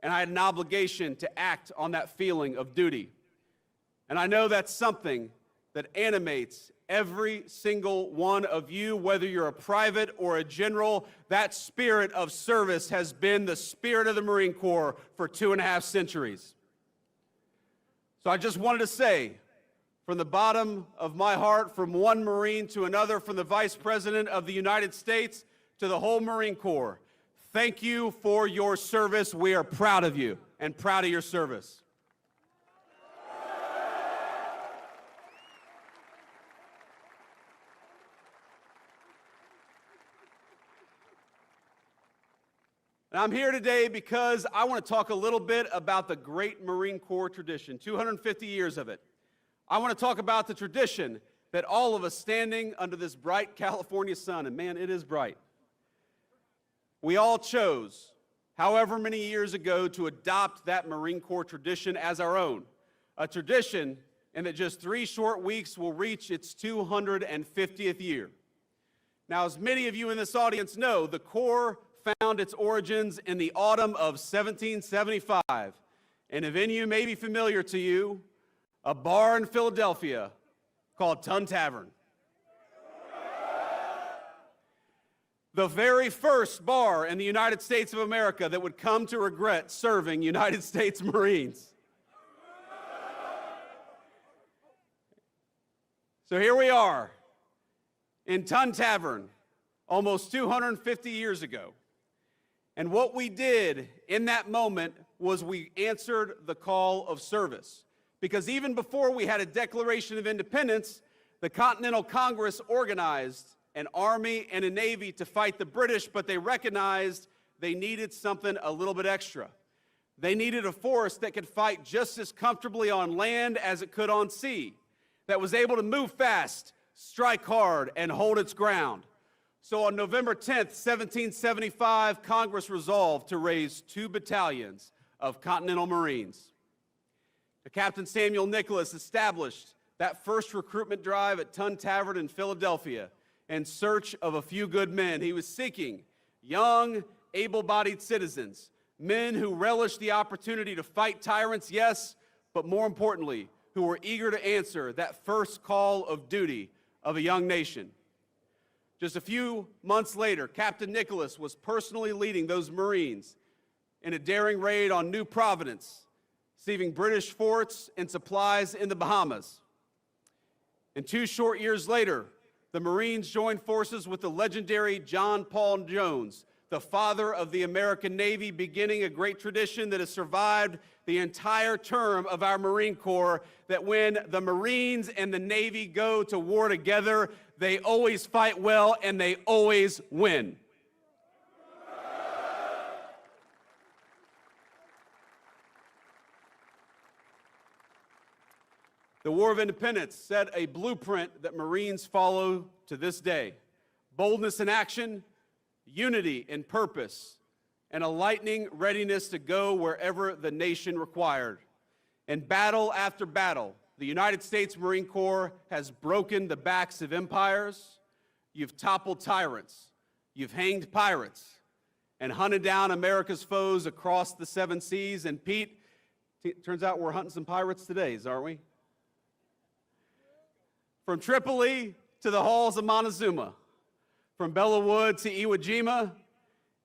and I had an obligation to act on that feeling of duty. And I know that's something that animates every single one of you, whether you're a private or a general. That spirit of service has been the spirit of the Marine Corps for 2.5 centuries. So I just wanted to say, from the bottom of my heart, from one Marine to another, from the Vice President of the United States to the whole Marine Corps, thank you for your service. We are proud of you and proud of your service. And I'm here today because I want to talk a little bit about the great Marine Corps tradition, 250 years of it. I want to talk about the tradition that all of us standing under this bright California sun, and man, it is bright, we all chose, however many years ago, to adopt that Marine Corps tradition as our own. A tradition in that just 3 short weeks will reach its 250th year. Now, as many of you in this audience know, the Corps found its origins in the autumn of 1775 in a venue maybe familiar to you, a bar in Philadelphia called Tun Tavern. The very first bar in the United States of America that would come to regret serving United States Marines. So here we are in Tun Tavern almost 250 years ago. And what we did in that moment was we answered the call of service. Because even before we had a Declaration of Independence, the Continental Congress organized an army and a navy to fight the British, but they recognized they needed something a little bit extra. They needed a force that could fight just as comfortably on land as it could on sea, that was able to move fast, strike hard, and hold its ground. So on November 10th, 1775, Congress resolved to raise 2 battalions of Continental Marines. Captain Samuel Nicholas established that first recruitment drive at Tun Tavern in Philadelphia in search of a few good men. He was seeking young, able-bodied citizens, men who relished the opportunity to fight tyrants, yes, but more importantly, who were eager to answer that first call of duty of a young nation. Just a few months later, Captain Nicholas was personally leading those Marines in a daring raid on New Providence, receiving British forts and supplies in the Bahamas. And 2 short years later, the Marines joined forces with the legendary John Paul Jones, the father of the American Navy, beginning a great tradition that has survived the entire term of our Marine Corps, that when the Marines and the Navy go to war together, they always fight well and they always win. The War of Independence set a blueprint that Marines follow to this day. Boldness in action, unity in purpose, and a lightning readiness to go wherever the nation required. In battle after battle, the United States Marine Corps has broken the backs of empires, you've toppled tyrants, you've hanged pirates, and hunted down America's foes across the 7 seas. And Pete, turns out we're hunting some pirates today, aren't we? From Tripoli to the halls of Montezuma, from Bella Wood to Iwo Jima,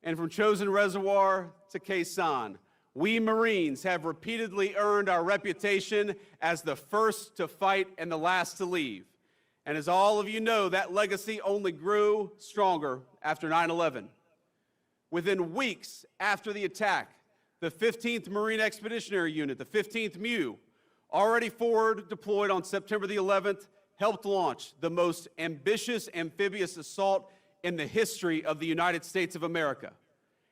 and from Chosin Reservoir to Khe Sanh. We Marines have repeatedly earned our reputation as the first to fight and the last to leave. And as all of you know, that legacy only grew stronger after 9/11. Within weeks after the attack, the 15th Marine Expeditionary Unit, the 15th MEU, already forward deployed on September the 11th, helped launch the most ambitious amphibious assault in the history of the United States of America.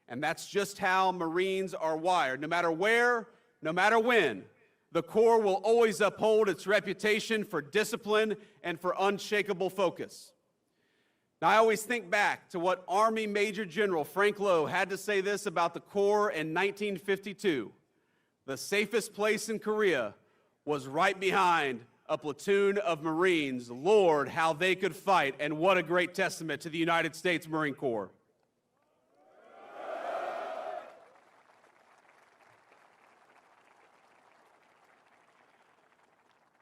And that's just how Marines are wired. No matter where, no matter when, the Corps will always uphold its reputation for discipline and for unshakable focus. Now, I always think back to what Army Major General Frank Lowe had to say this about the Corps in 1952. The safest place in Korea was right behind a platoon of Marines. Lord, how they could fight, and what a great testament to the United States Marine Corps.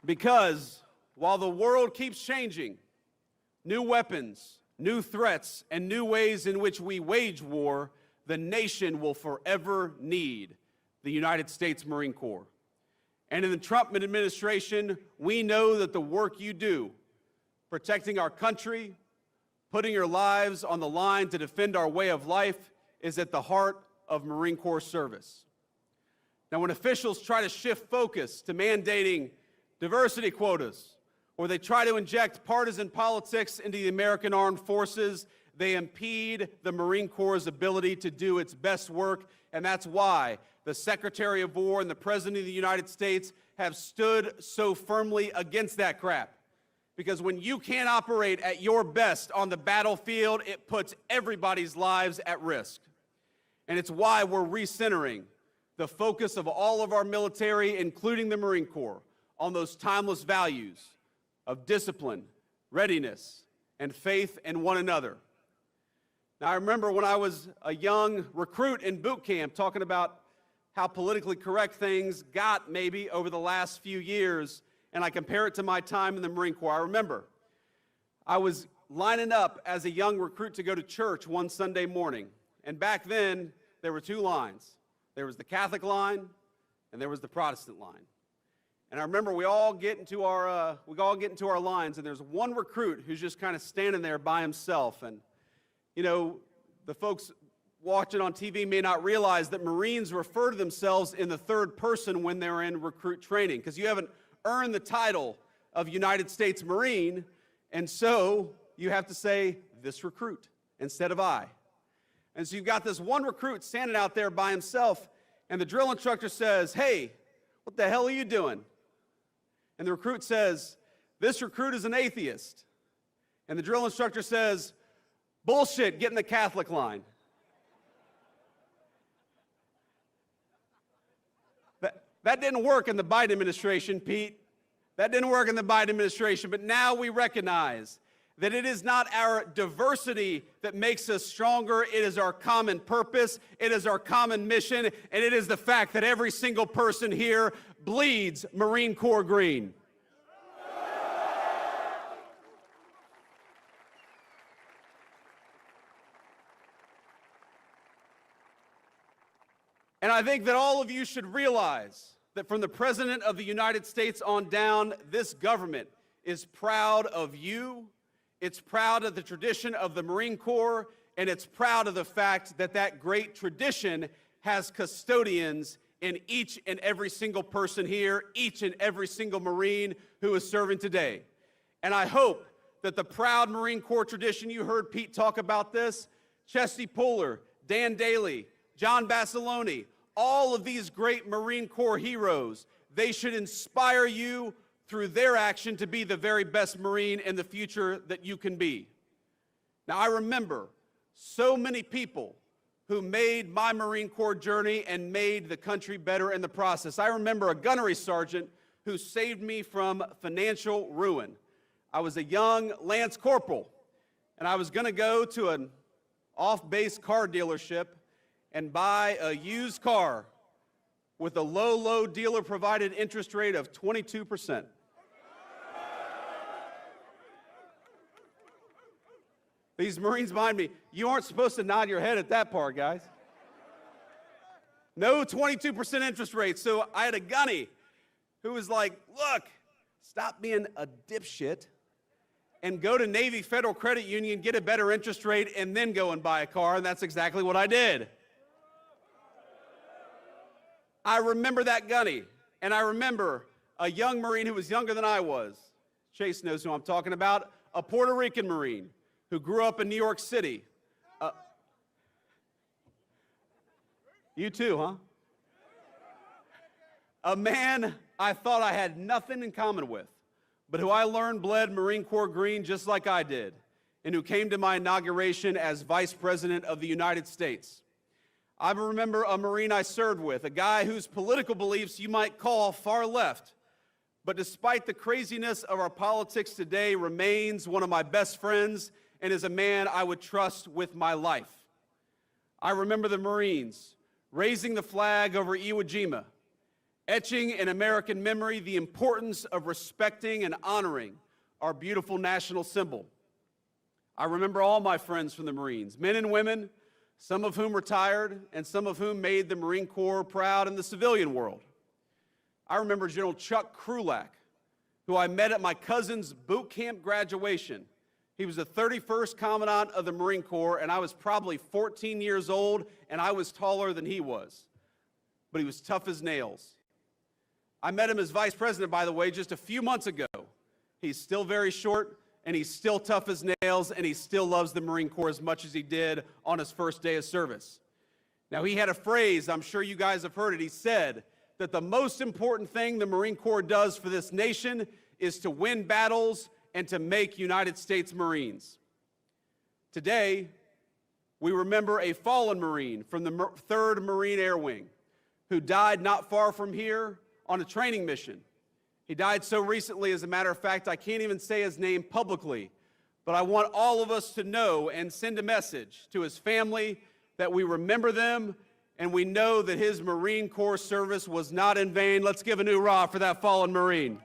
Because while the world keeps changing, new weapons, new threats, and new ways in which we wage war, the nation will forever need the United States Marine Corps. And in the Trump administration, we know that the work you do, protecting our country, putting your lives on the line to defend our way of life, is at the heart of Marine Corps service. Now, when officials try to shift focus to mandating diversity quotas, or they try to inject partisan politics into the American armed forces, they impede the Marine Corps' ability to do its best work, and that's why the Secretary of War and the President of the United States have stood so firmly against that crap. Because when you can't operate at your best on the battlefield, it puts everybody's lives at risk. And it's why we're recentering the focus of all of our military, including the Marine Corps, on those timeless values of discipline, readiness, and faith in one another. Now, I remember when I was a young recruit in boot camp talking about how politically correct things got maybe over the last few years, and I compare it to my time in the Marine Corps. I remember I was lining up as a young recruit to go to church one Sunday morning, and back then there were two lines. There was the Catholic line, and there was the Protestant line. And I remember we all get into our lines, and there's one recruit who's just kind of standing there by himself. And you know, the folks watching on TV may not realize that Marines refer to themselves in the third person when they're in recruit training, because you haven't earned the title of United States Marine, and so you have to say this recruit instead of I. And so you've got this one recruit standing out there by himself, and the drill instructor says, "Hey, what the hell are you doing?" And the recruit says, "This recruit is an atheist." And the drill instructor says, "Bullshit, get in the Catholic line." That didn't work in the Biden administration, Pete. That didn't work in the Biden administration. But now we recognize that it is not our diversity that makes us stronger. It is our common purpose. It is our common mission. And it is the fact that every single person here bleeds Marine Corps green. And I think that all of you should realize that from the President of the United States on down, this government is proud of you, it's proud of the tradition of the Marine Corps, and it's proud of the fact that that great tradition has custodians in each and every single person here, each and every single Marine who is serving today. And I hope that the proud Marine Corps tradition, you heard Pete talk about this, Chesty Puller, Dan Daly, John Basilone, all of these great Marine Corps heroes, they should inspire you through their action to be the very best Marine in the future that you can be. Now, I remember so many people who made my Marine Corps journey and made the country better in the process. I remember a gunnery sergeant who saved me from financial ruin. I was a young Lance Corporal, and I was going to go to an off-base car dealership and buy a used car with a low dealer-provided interest rate of 22%. These Marines behind me, you aren't supposed to nod your head at that part, guys. No 22% interest rate. So I had a gunny who was like, look, stop being a dipshit and go to Navy Federal Credit Union, get a better interest rate, and then go and buy a car. And that's exactly what I did. I remember that gunny. And I remember a young Marine who was younger than I was. Chase knows who I'm talking about. A Puerto Rican Marine who grew up in New York City. You too, huh? A man I thought I had nothing in common with, but who I learned bled Marine Corps green just like I did, and who came to my inauguration as Vice President of the United States. I remember a Marine I served with, a guy whose political beliefs you might call far left, but despite the craziness of our politics today, remains one of my best friends and is a man I would trust with my life. I remember the Marines raising the flag over Iwo Jima, etching in American memory the importance of respecting and honoring our beautiful national symbol. I remember all my friends from the Marines, men and women, some of whom retired and some of whom made the Marine Corps proud in the civilian world. I remember General Chuck Krulak, who I met at my cousin's boot camp graduation. He was the 31st Commandant of the Marine Corps, and I was probably 14 years old, and I was taller than he was. But he was tough as nails. I met him as Vice President, by the way, just a few months ago. He's still very short, and he's still tough as nails, and he still loves the Marine Corps as much as he did on his first day of service. Now, he had a phrase, I'm sure you guys have heard it. He said that the most important thing the Marine Corps does for this nation is to win battles and to make United States Marines. Today, we remember a fallen Marine from the 3rd Marine Air Wing who died not far from here on a training mission. He died so recently, as a matter of fact, I can't even say his name publicly, but I want all of us to know and send a message to his family that we remember them and we know that his Marine Corps service was not in vain. Let's give an hoorah for that fallen Marine.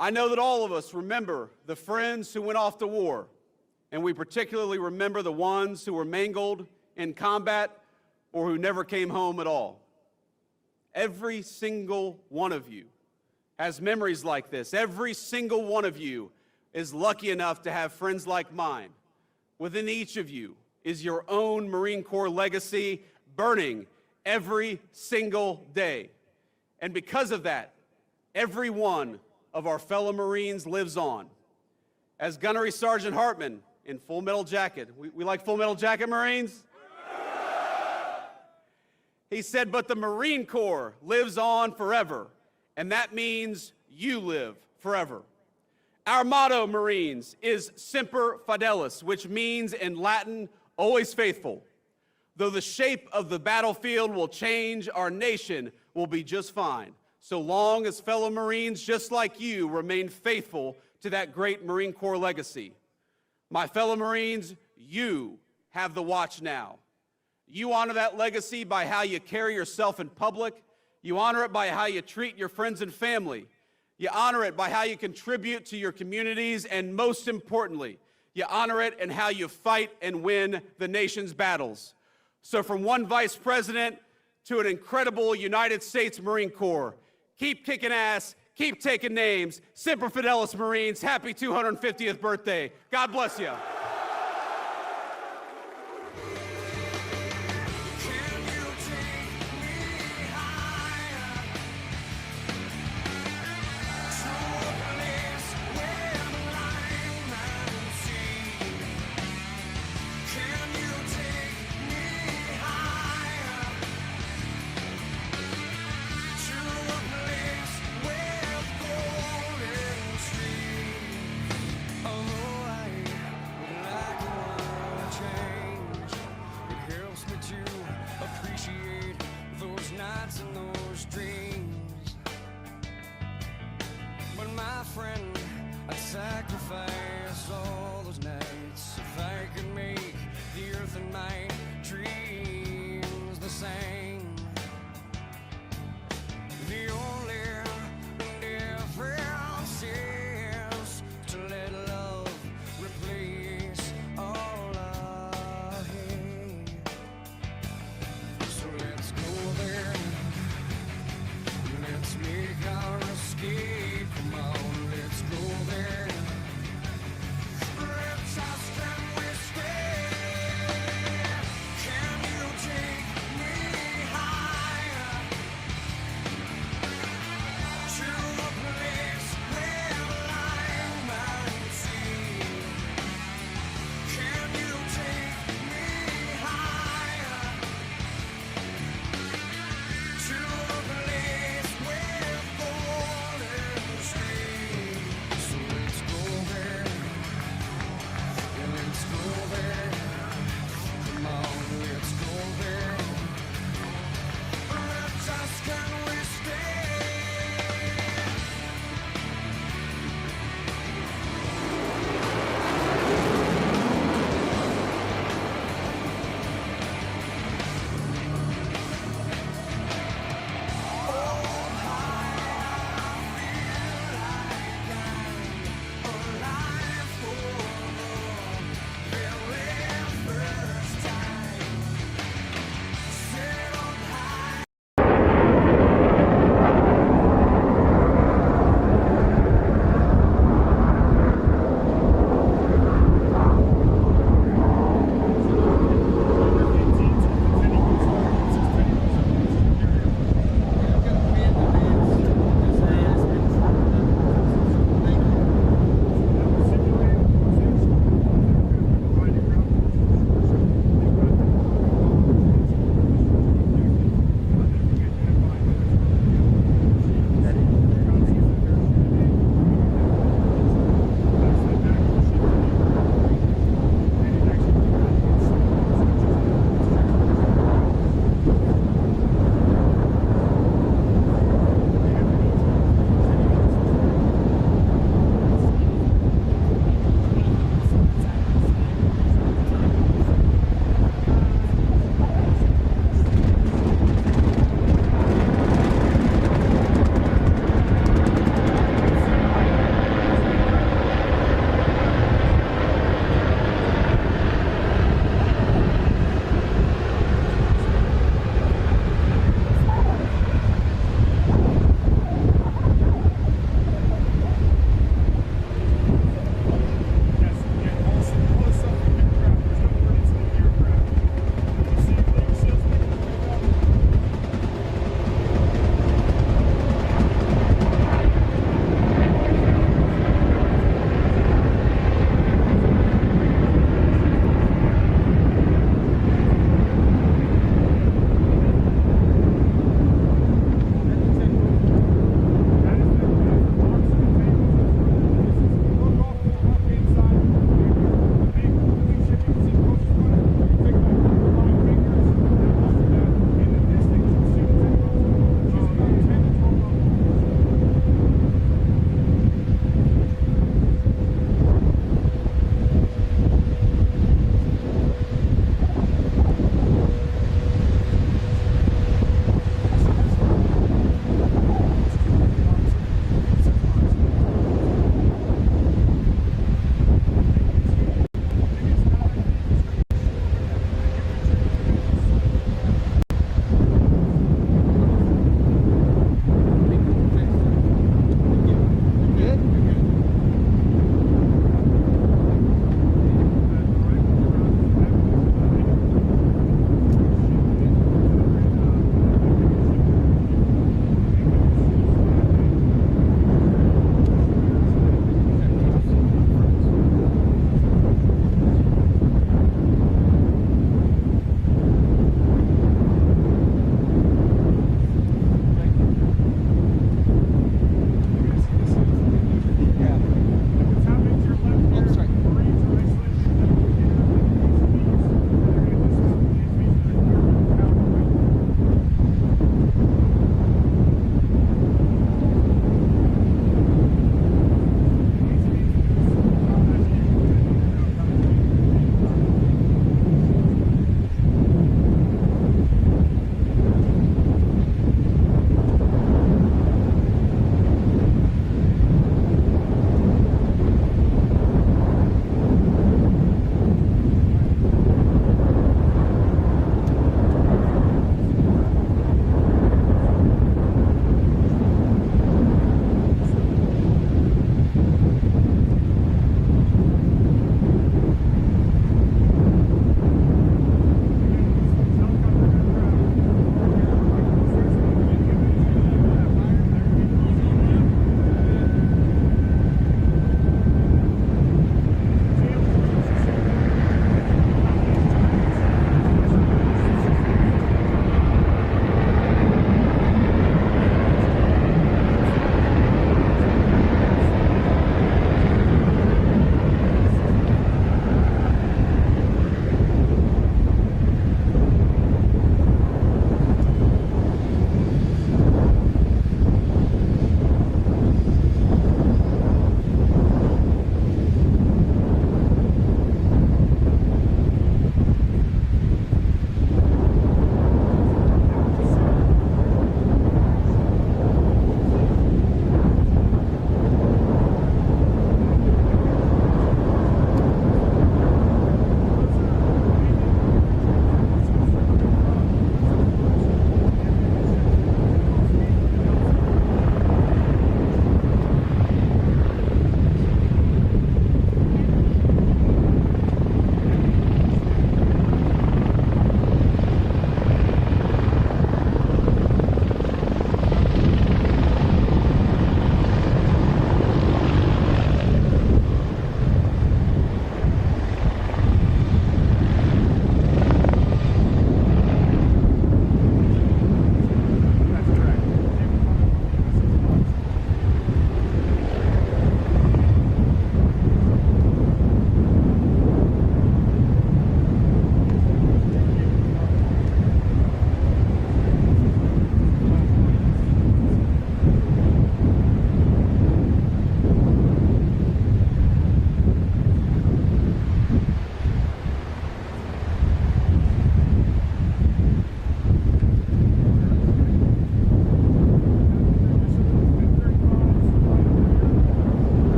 I know that all of us remember the friends who went off to war, and we particularly remember the ones who were mangled in combat or who never came home at all. Every single one of you has memories like this. Every single one of you is lucky enough to have friends like mine. Within each of you is your own Marine Corps legacy burning every single day. And because of that, every one of our fellow Marines lives on. As Gunnery Sergeant Hartman in Full Metal Jacket, we like Full Metal Jacket, Marines? He said, but the Marine Corps lives on forever, and that means you live forever. Our motto, Marines, is Semper Fidelis, which means in Latin, always faithful. Though the shape of the battlefield will change, our nation will be just fine, so long as fellow Marines just like you remain faithful to that great Marine Corps legacy. My fellow Marines, you have the watch now. You honor that legacy by how you carry yourself in public. You honor it by how you treat your friends and family. You honor it by how you contribute to your communities, and most importantly, you honor it in how you fight and win the nation's battles. So from one Vice President to an incredible United States Marine Corps, keep kicking ass, keep taking names. Semper Fidelis, Marines. Happy 250th birthday. God bless you.